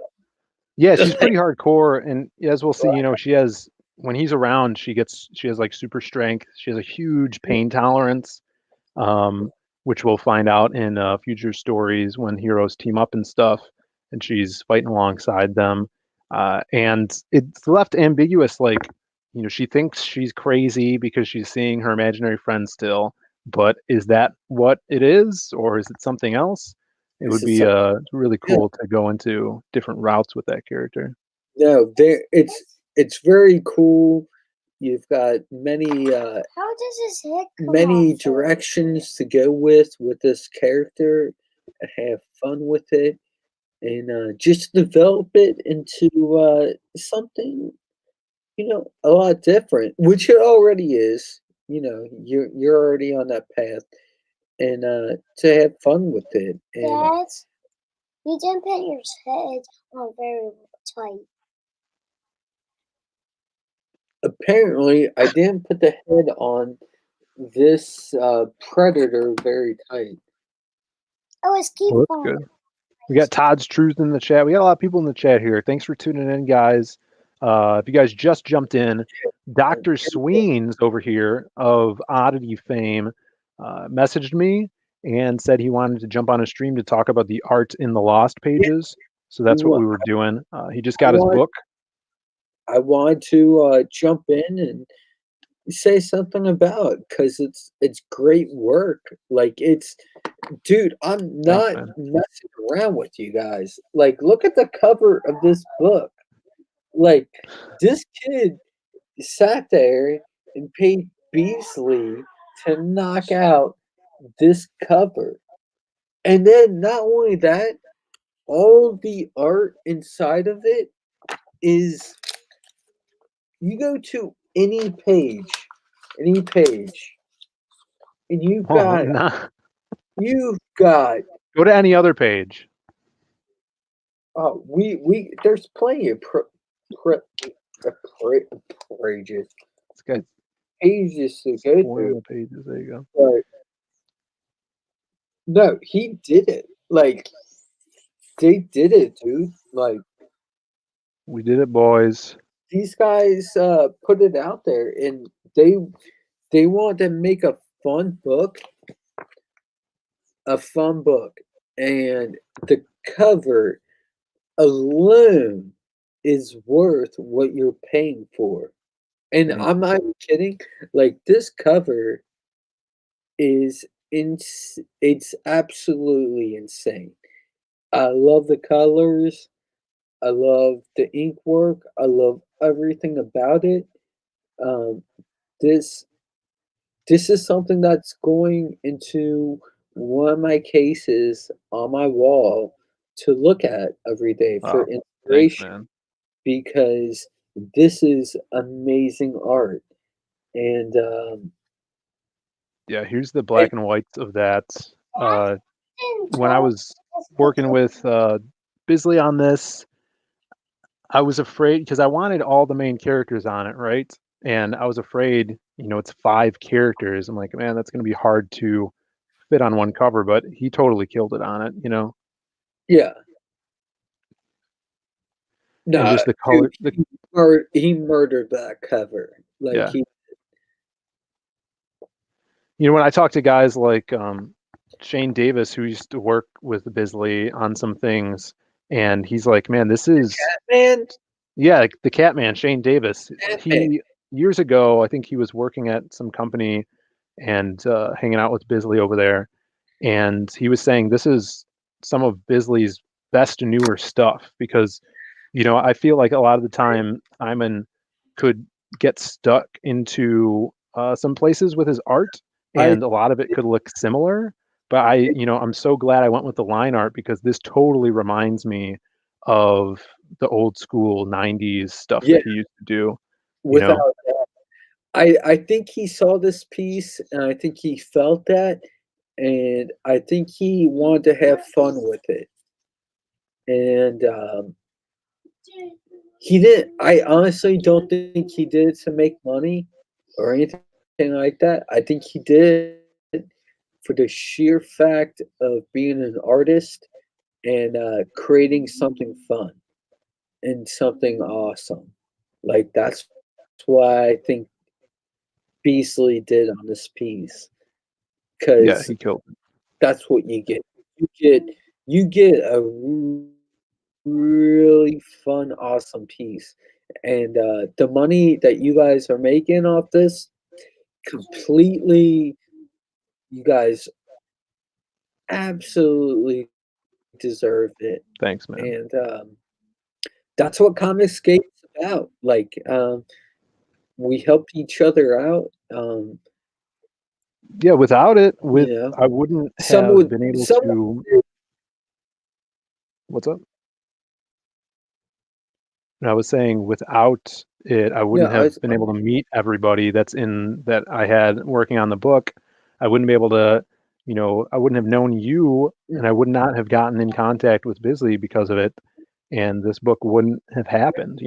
Yeah, she's pretty hardcore, and as we'll see, she has when he's around, she has like super strength. She has a huge pain tolerance, um, which we'll find out in future stories when heroes team up and stuff, and she's fighting alongside them. And it's left ambiguous, like she thinks she's crazy because she's seeing her imaginary friend still, but is that what it is, or is it something else? It would This is be something. really Yeah, cool to go into different routes with that character. no, it's very cool. You've got How does his head come many off? directions to go with this character and have fun with it and just develop it into something a lot different, which it already is. You're already on that path, and to have fun with it. And Dad, you didn't put your head on very tight. apparently, I didn't put the head on this predator very tight. Oh, it's keep Well, that's on. good. We got Todd's Truth in the chat. We got a lot of people in the chat here. Thanks for tuning in, guys. If you guys just jumped in, Dr. Sweens over here of Oddity fame messaged me and said he wanted to jump on a stream to talk about the art in the Lost pages. So that's what I we were doing. He just got his want book. I want to jump in and say something about because it's great work. Like it's dude, I'm Thanks, not man. messing around with you guys. Like, look at the cover of this book. Like, this kid sat there and paid Beasley to knock out this cover. And then not only that, all the art inside of it is you go to any page, and Oh, nah. you've got Go to any other page. we there's plenty of pro, pages This guy's pages to go spoiling through. the pages. There you go. But no, he did it. Like they did it, dude. Like We did it, boys. these guys put it out there, and they want to make fun book, a fun book, and the cover alone is worth what you're paying for. And Thank I'm you. not even kidding. Like this cover is it's absolutely insane. I love the colors. I love the ink work. I love everything about it. Um, this this is something that's going into one of my cases on my wall to look at every day for Oh, thanks, inspiration man. because this is amazing art. And Yeah, here's the and black and whites of that. Dad Uh, didn't when I tell was us the working with Bisley on this, I was afraid because I wanted all the main characters on it, right? And I was afraid, it's 5 characters. I'm like, man, that's going to be hard to fit on one cover, but he totally killed it on it. yeah, And no, just the dude, color, he murdered that cover. Like yeah. he, When I talk to guys like Shane Davis, who used to work with Bisley on some things, and he's like, man, this is man, yeah, like the Catman, Shane Davis. Batman. He years ago, I think he was working at some company, and hanging out with Bisley over there, and he was saying this is some of Bisley's best newer stuff because, I feel like a lot of the time Simon could get stuck into some places with his art, I and a lot of it could look similar. But I'm so glad I went with the line art because this totally reminds me of the old school '90s stuff yeah, that he used to do. You without know, I think he saw this piece and I think he felt that and I think he wanted to have fun with it. And he didn't I honestly don't think he did it to make money or anything like that. I think he did it for the sheer fact of being an artist and creating something fun and something awesome. Like that's why I think Beasley did on this piece yeah, because he killed it. that's what you get. You get a really fun, awesome piece, and the money that you guys are making off this completely, you guys absolutely deserve it, Thanks, man. and that's what Comicscape's about. Like we help each other out. Yeah, without it, You know, I wouldn't some have would been able some to. What's up? And I was saying without it, I no, wouldn't have been able to meet everybody that I had working on the book. I wouldn't be able to, I wouldn't have known you, and I would not have gotten in contact with Bisley because of it, and this book wouldn't have happened.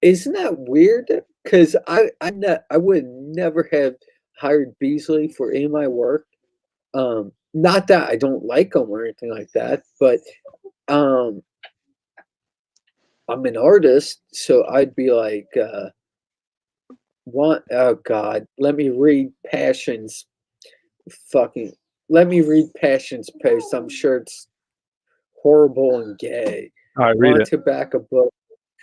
isn't that weird? Because I would never have hired Beasley for any of my work. Not that I don't like him or anything like that, but um, I'm an artist, so I'd be like, "Want? Oh God, let me read Passion's fucking. Let me read Passion's post. I'm sure it's horrible and gay. All right, read Want it. to back a book,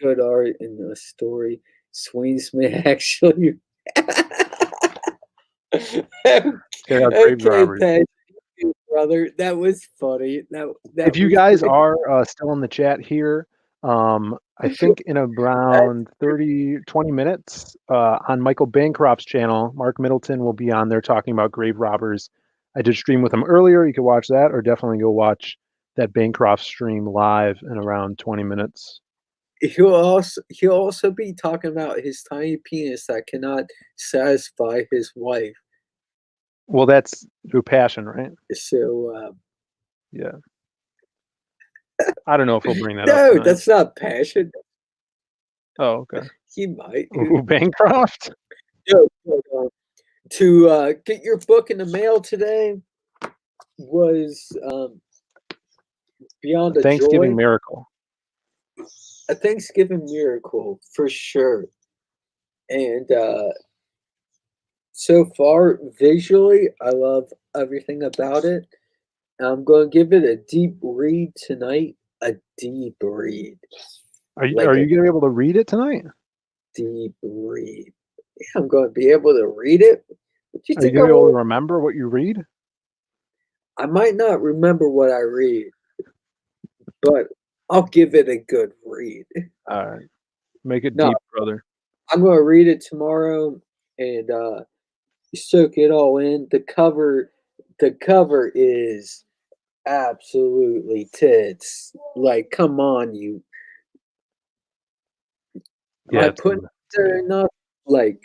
good art in the story. Sweens may actually." Check out Grave Okay, Robbers. thank you, brother. That was funny. If That you was guys great. are still in the chat here, I think in around 30, 20 minutes on Michael Bancroft's channel, Mark Middleton will be on there talking about grave robbers. I did stream with him earlier. You can watch that, or definitely go watch that Bancroft stream live in around 20 minutes. He'll also be talking about his tiny penis that cannot satisfy his wife. Well, that's through passion, right? So Yeah. I don't know if he'll bring that up no, tonight. that's not passion. Oh, okay. He might. Ooh, Bancroft? No, to get your book in the mail today was beyond a Thanksgiving joy, miracle. a Thanksgiving miracle for sure. And so far, visually, I love everything about it. I'm going to give it a deep read tonight. A deep read. Are Like you a going to be able to read it tonight? deep read. Yeah, I'm going to be able to read it. What do you Are you think going I to be able will? to remember what you read? I might not remember what I read, but I'll give it a good read. All right. Make it No, deep, brother. I'm going to read it tomorrow and soak it all in. The cover is absolutely tits. Like, come on, you. Am Yeah, I it's putting good. it there enough? Like,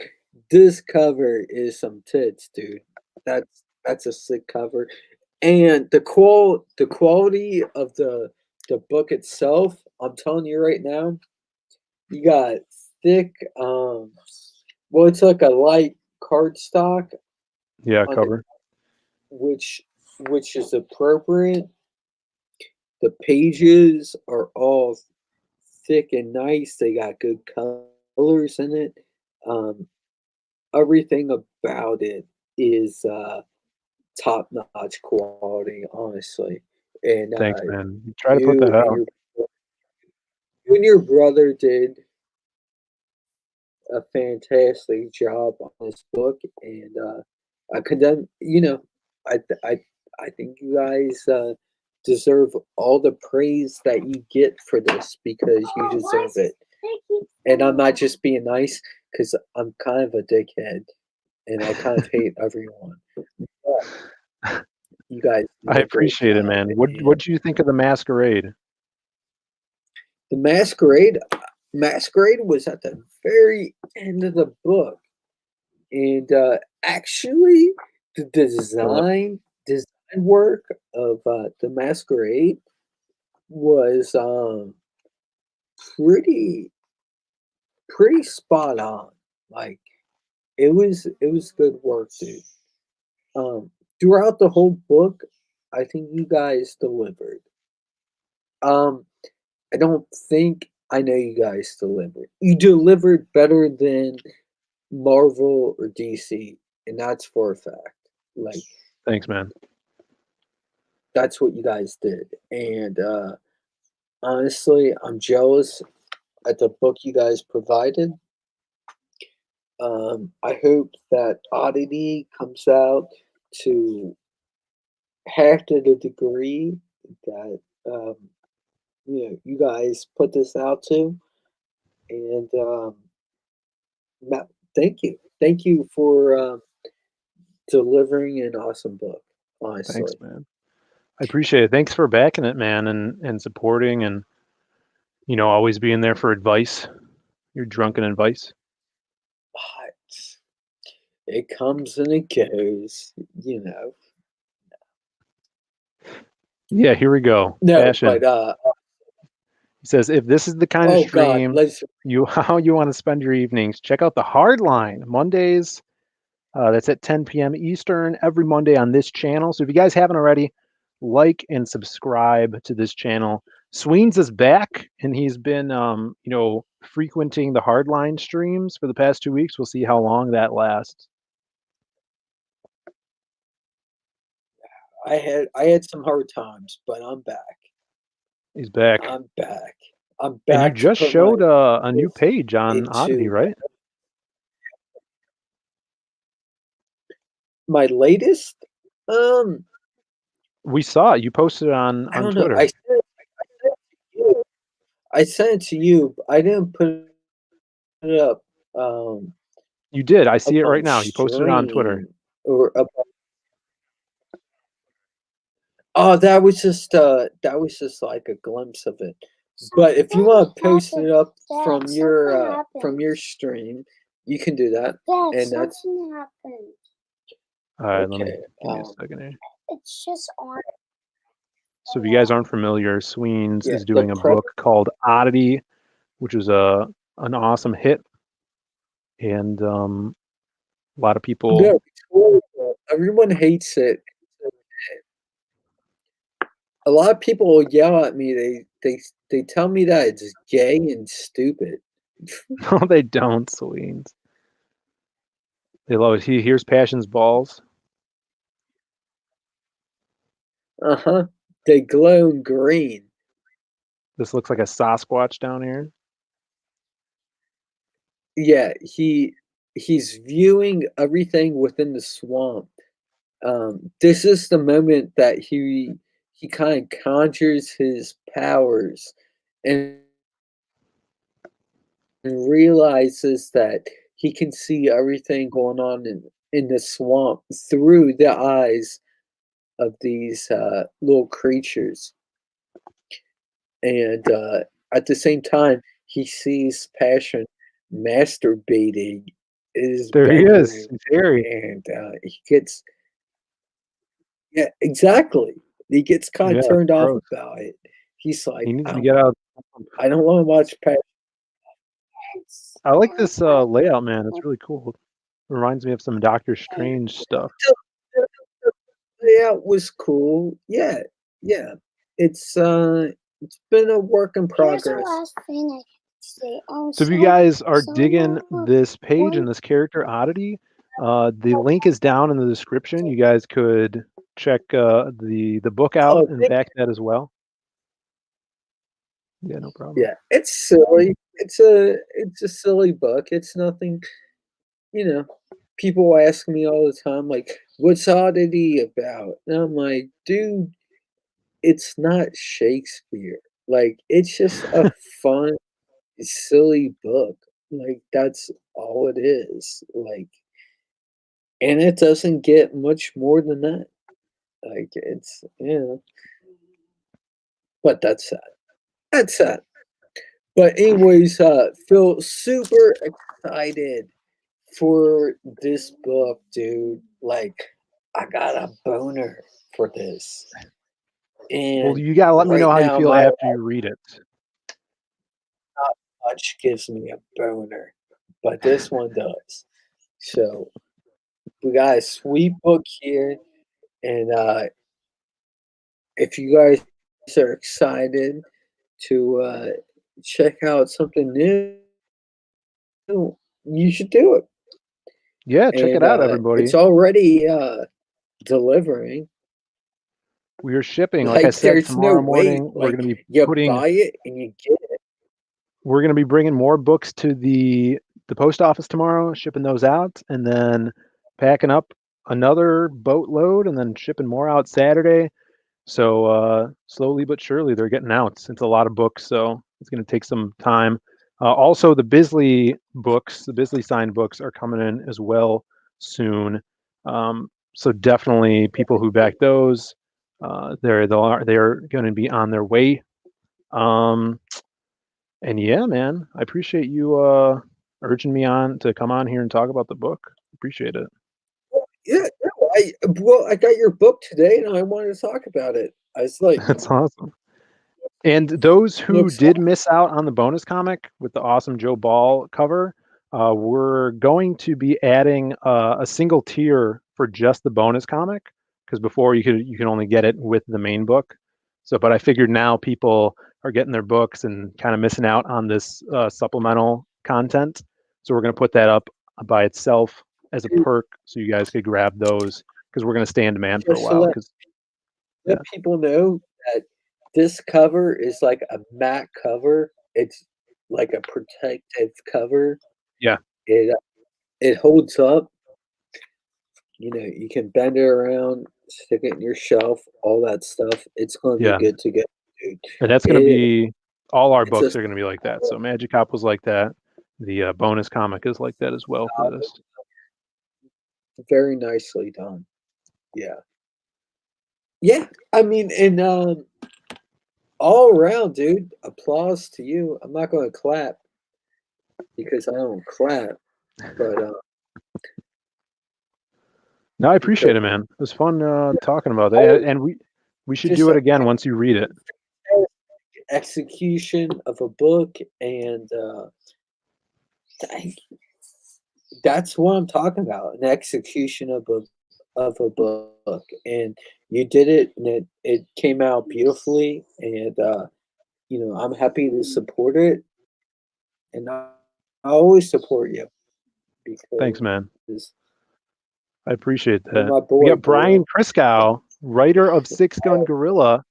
this cover is some tits, dude. That's a sick cover. And the quality of the book itself, I'm telling you right now, you got thick well it's like a light cardstock Yeah, on the cover. which which is appropriate. The pages are all thick and nice. They got good colors in it. Um, everything about it is top notch quality, honestly. And Thanks, man. Try to put you that and out. your you and your brother did a fantastic job on this book, and I condemn. I I think you guys deserve all the praise that you get for this because you Oh, why deserve is it. this And I'm not sticky? just being nice because I'm kind of a dickhead and I kind of hate everyone. But you guys I did a great appreciate it, job, man. What and do you think of the masquerade? the masquerade was at the very end of the book, and actually, the Philip. design work of the masquerade was pretty pretty spot on. Like it was good work, dude. Um, Throughout the whole book, I think you guys delivered. Um, I don't think I know you guys delivered. You delivered better than Marvel or DC, and that's for a fact. Like Thanks, man. that's what you guys did. And honestly, I'm jealous at the book you guys provided. I hope that Oddity comes out to half to the degree that you guys put this out to. And thank you for delivering an awesome book. Thanks, Honestly, man. I appreciate it. Thanks for backing it, man, and supporting and always being there for advice. Your drunken advice. but it comes and it goes. You know. Yeah, here we go. No, but Passion. He says, if this is the kind of oh God, stream let's. you how you want to spend your evenings, check out the Hard Line Mondays. That's at 10 p.m. Eastern every Monday on this channel. So if you guys haven't already, like and subscribe to this channel. Sweens is back, and he's been, frequenting the Hardline streams for the past 2 weeks. We'll see how long that lasts. I had some hard times, but I'm back. He's back, I'm back. I'm and you back to just put my showed a new life page on Oddity, into right? my latest. Um, We saw it. You posted it on I don't know. Twitter. I sent it to you. But I didn't put it um You did. I see up it right on now. You posted it on Twitter. stream or up. Oh, that was just like a glimpse of it. But if you Something want to post it happened. up Dad, something from happened. your stream, you can do that. Dad, And that's something happened. All right, let me okay. give me a second here. It's just on. So if you guys aren't familiar, Sweens Yeah, is the doing a pro. book called Oddity, which is an awesome hit, and a lot of people. No, it's horrible. Everyone hates it. A lot of people will yell at me. They tell me that it's gay and stupid. No, they don't, Sweens. They love it. Here's Passion's balls. Uh-huh. They glow green. This looks like a Sasquatch down here. Yeah, he's viewing everything within the swamp. This is the moment that he kind of conjures his powers and realizes that he can see everything going on in the swamp through the eyes of these little creatures. And at the same time, he sees Passion masturbating in his There he is. bedroom, He's hairy. and he gets yeah, exactly. He gets kind Yeah, of it's turned off gross. about it. He's He like, needs to get out. I don't want to watch Passion. I like this layout, man. It's really cool. Reminds me of some Doctor Strange stuff. Yeah, it was cool. Yeah, yeah. It's been a work in Here's the progress. last thing I have to say. So if you guys are digging this page and this character Oddity, the link is down in the description. You guys could check the book out Oh, and back that as well. Yeah, no problem. Yeah, it's silly. It's a silly book. It's nothing, you know. People ask me all the time, like, "What's Oddity about?" And I'm like, "Dude, it's not Shakespeare. Like, it's just a fun, silly book. Like, that's all it is. Like, and it doesn't get much more than that. Like, it's but that's sad. That's sad. But anyways, Phil, super excited for this book, dude. Like, I got a boner for this. Well, And you gotta let me right know how you now, feel my after you read it. watch gives me a boner, but this one does. So we got a sweet book here, and if you guys are excited to check out something new, you should do it. Yeah, check it And out, it's everybody. already delivering. We are shipping. Like I Like, said, there's no tomorrow wait. morning Like, you buy it and you get it. we're gonna be bringing more books to the post office tomorrow, shipping those out, and then packing up another boatload, and then shipping more out Saturday. So slowly but surely, they're getting out. It's a lot of books, so it's going to take some time. Also, the Bisley books, the Bisley signed books, are coming in as well soon. So definitely, people who back those, they're going to be on their way. Um, and yeah, man, I appreciate you urging me on to come on here and talk about the book. Appreciate it. Yeah, no, I got your book today, and I wanted to talk about it. I was like, That's awesome. And those who looks did miss out on the bonus comic with the awesome Joe Ball cover, we're going to be adding a single tier for just the bonus comic, because before you can only get it with the main book. So, but I figured now people are getting their books and kind of missing out on this supplemental content. So we're going to put that up by itself as a perk, so you guys could grab those, because we're going to stay in demand for a just to while. Because let yeah, people know that this cover is like a matte cover. It's like a protective cover. yeah, It it holds up. You know, you can bend it around, stick it in your shelf, all that stuff. It's going to be yeah. good to go, dude. And that's going to It be all our it's a books are going to be like that. So Magic Cop was like that. The bonus comic is like that as well for this. very nicely done. Yeah. Yeah. I mean, and all around, dude, applause to you. I'm not going to clap because I don't clap, but No, I because appreciate it, man. It was fun talking about that, and we should just do a it again once you read it. execution of a book, and that's what I'm talking about, an execution of a book, and you did it, and it came out beautifully, and I'm happy to support it, and I always support you Thanks, man. because I appreciate you're that. my We boy, got Brian bro. Kriskow, writer of Six Gun Gorilla,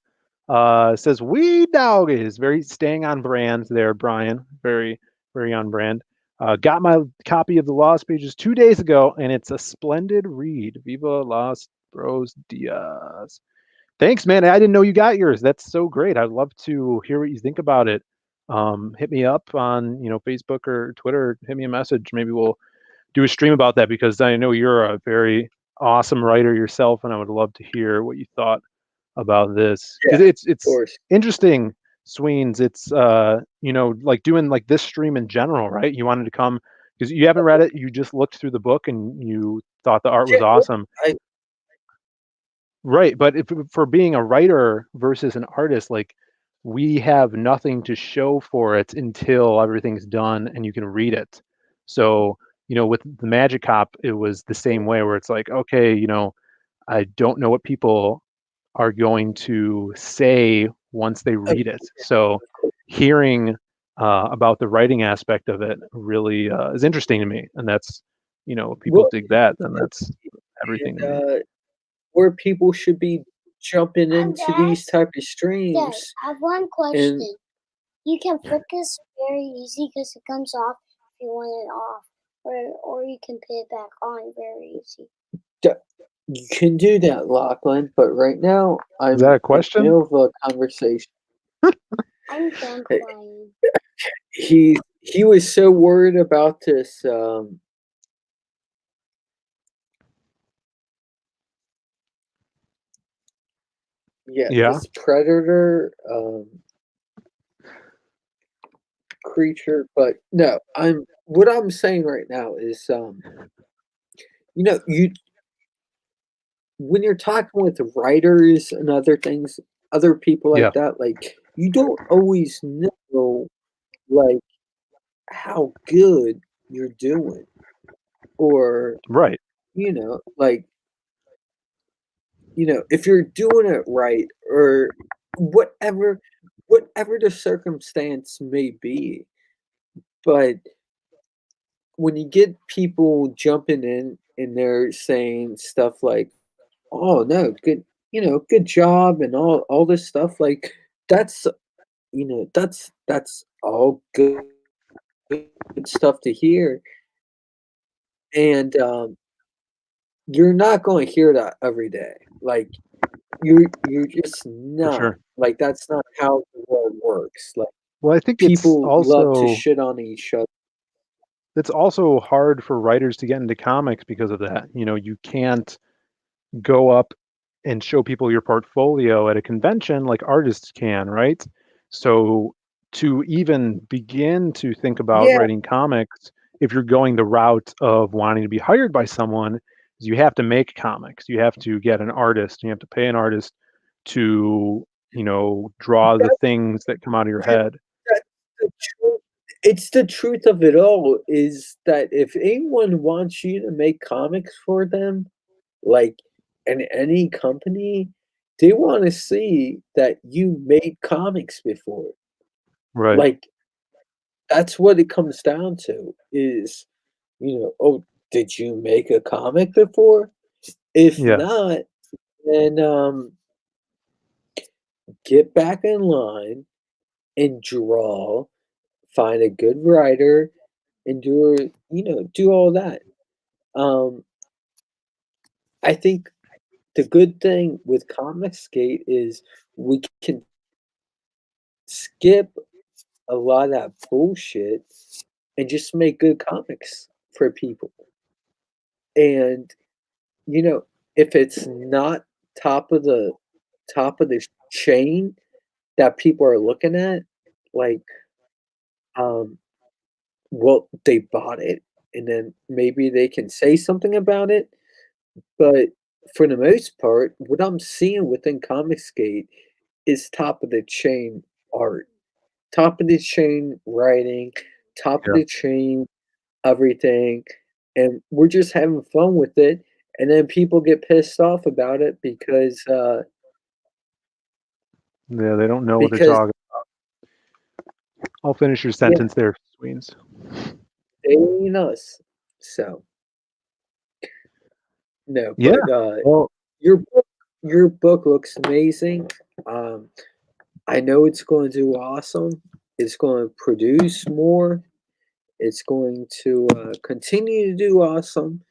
says we dog is very staying on brand there, Brian. Very, very on brand. Got my copy of the Lost Pages 2 days ago, and it's a splendid read. Viva Los Bros Diaz. Thanks, man. I didn't know you got yours. That's so great. I'd love to hear what you think about it. Hit me up on Facebook or Twitter. Hit me a message. Maybe we'll do a stream about that, because I know you're a very awesome writer yourself, and I would love to hear what you thought about this, Yeah, because of it's course. interesting, Sweens. It's like doing like this stream in general, right? You wanted to come because you haven't read it. You just looked through the book and you thought the art Yeah, was awesome. I Right, but if for being a writer versus an artist, like we have nothing to show for it until everything's done and you can read it. So, with the Magic Cop, it was the same way where it's like, okay, I don't know what people are going to say once they of read it. So, hearing about the writing aspect of it really is interesting to me, and that's, if people well, dig that, then that's everything to and me. where people should be jumping And into these type of Dad, streams I have one and question. You can focus very easy because it comes off if you want it off, or you can put it back on very easy. D- You can do that, Lachlan, but right now Is that I'm a in the question? middle of a conversation. I'm done playing. He was so worried about this Yeah. this predator creature, but no, I'm what I'm saying right now is you when you're talking with writers and other things, other people Yeah. like that, like you don't always know like how good you're doing, or Right. like if you're doing it right, or whatever whatever the circumstance may be. But when you get people jumping in and they're saying stuff like, "Oh no, good job," and all this stuff, like that's that's all good stuff to hear, and you're not going to hear that every day. Like you're just For not. sure. Like that's not how the world works. Like Well, I think people love to shit on each other. it's also hard for writers to get into comics because of that. You can't go up and show people your portfolio at a convention like artists can, right? So to even begin to think about Yeah, writing comics, if you're going the route of wanting to be hired by someone, is you have to make comics. You have to get an artist. You have to pay an artist to, draw the that's things that come out of your that, head. that's the truth. It's the truth of it all is that if anyone wants you to make comics for them, like in any company, they want to see that you made comics before. Right. Like that's what it comes down to is, oh, did you make a comic before? If Yeah. not, then get back in line and draw, find a good writer and do all that. Um, I think the good thing with Comicsgate is we can skip a lot of that bullshit and just make good comics for people. And you know, if it's not top of the top of the chain that people are looking at, like, um, well, they bought it, and then maybe they can say something about it. But for the most part, what I'm seeing within Comicsgate is top of the chain art, top of the chain writing, top of Yeah. the chain everything, and we're just having fun with it. And then people get pissed off about it Yeah. They don't know what they're because talking. I'll finish your yeah, sentence there, Sweens. they ain't us. So no, Yeah. but Well, your book your book looks amazing. Um, I know it's going to do awesome. It's going to produce more. It's going to continue to do awesome,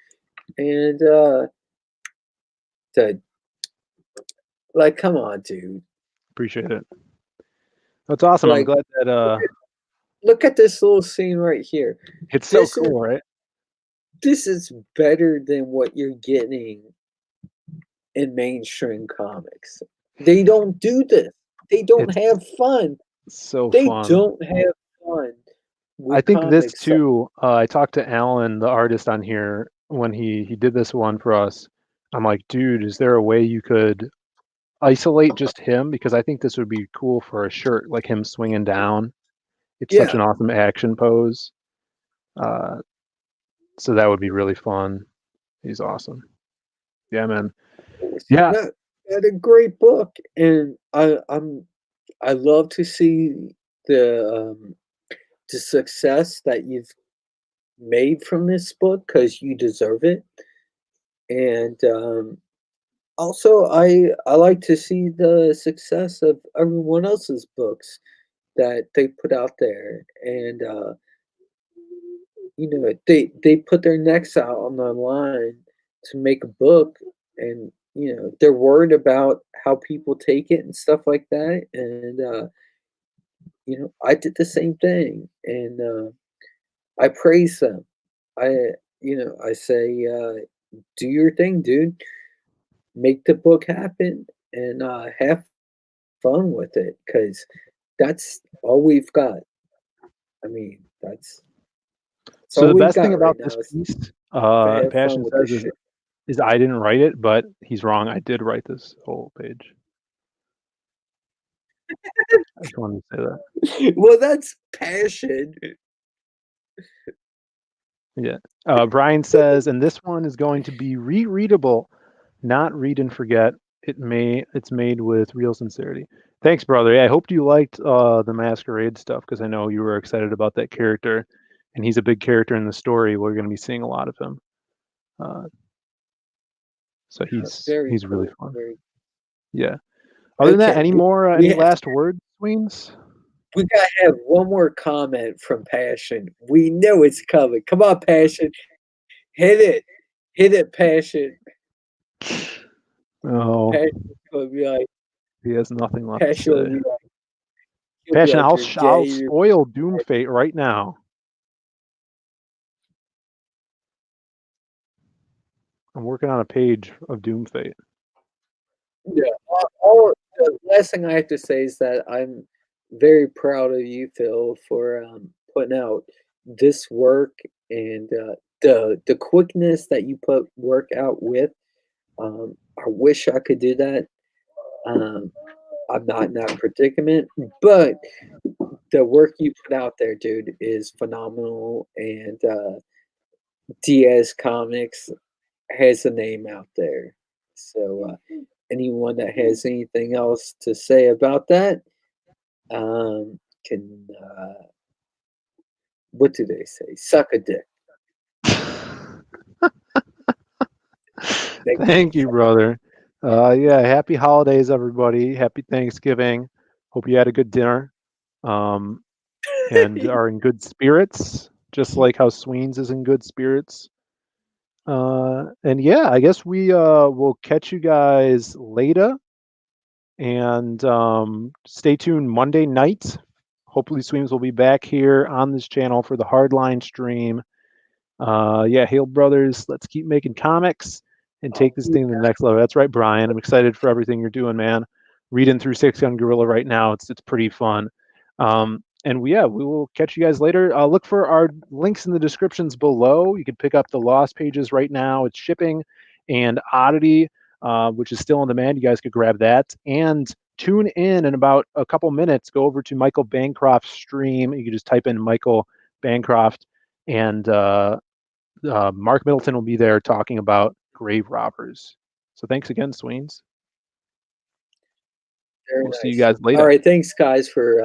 and the like, come on, dude. appreciate it. That's awesome. I'm Like, glad that look at this little scene right here. it's so This is cool, right? this is better than what you're getting in mainstream comics. They don't do this. They don't It's have fun. so They fun. don't have fun I with think this comics. too. I talked to Alan, the artist on here, when he did this one for us. I'm like, dude, is there a way you could isolate just him? Because I think this would be cool for a shirt, like him swinging down. It's such Yeah. an awesome action pose. Uh, so that would be really fun. He's awesome. Yeah, man. Yeah, No, had a great book, and I love to see the the success that you've made from this book because you deserve it. And also, I like to see the success of everyone else's books that they put out there, and they put their necks out on the line to make a book, and they're worried about how people take it and stuff like that, and I did the same thing, and I praise them. I say, do your thing, dude. Make the book happen, and have fun with it, because that's all we've got. I mean, that's So all the we've best thing got right about now this is piece, to have fun Passion with says, this shit. is I didn't write it, but he's wrong. I did write this whole page. I just wanted to say that. Well, that's passion. Yeah. Brian says, and this one is going to be rereadable, not read and forget. It's made with real sincerity. Thanks, brother. Yeah, I hope you liked the Masquerade stuff, because I know you were excited about that character, and he's a big character in the story. We're going to be seeing a lot of him. So Very he's really cool. fun. Very Yeah. Other than that, okay. We any have last words, Sweens? we gotta have one more comment from Passion. We know it's coming. Come on, Passion. Hit it, Passion. Oh, Passion's gonna be like, he has nothing left to Passion will say. be like, he'll be Passion, like, I'll you're gay. I'll spoil Doom Fate right now. I'm working on a page of Doom Fate. Yeah. The last thing I have to say is that I'm very proud of you, Phil, for putting out this work, and the quickness that you put work out with. I wish I could do that. Um, I'm not in that predicament, but the work you put out there, dude, is phenomenal. And Diaz Comics has a name out there. So anyone that has anything else to say about that, can what do they say? Suck a dick. They Thank you, brother. Yeah, happy holidays, everybody. Happy Thanksgiving. Hope you had a good dinner, um, and are in good spirits, just like how Sweens is in good spirits. And yeah, I guess we will catch you guys later, and stay tuned Monday night. Hopefully, Sweens will be back here on this channel for the Hardline stream. Yeah, Hail Brothers, let's keep making comics and take this thing to the next level. That's right, Brian. I'm excited for everything you're doing, man. Reading through Six Gun Gorilla right now, it's pretty fun. And we will catch you guys later. Look for our links in the descriptions below. You can pick up the Lost pages right now. It's shipping, and Oddity, which is still on demand. You guys could grab that and tune in about a couple minutes. Go over to Michael Bancroft's stream. You can just type in Michael Bancroft, and Mark Middleton will be there talking about grave robbers. So thanks again, Sweens. Very We'll see you nice. guys later. All right, thanks guys for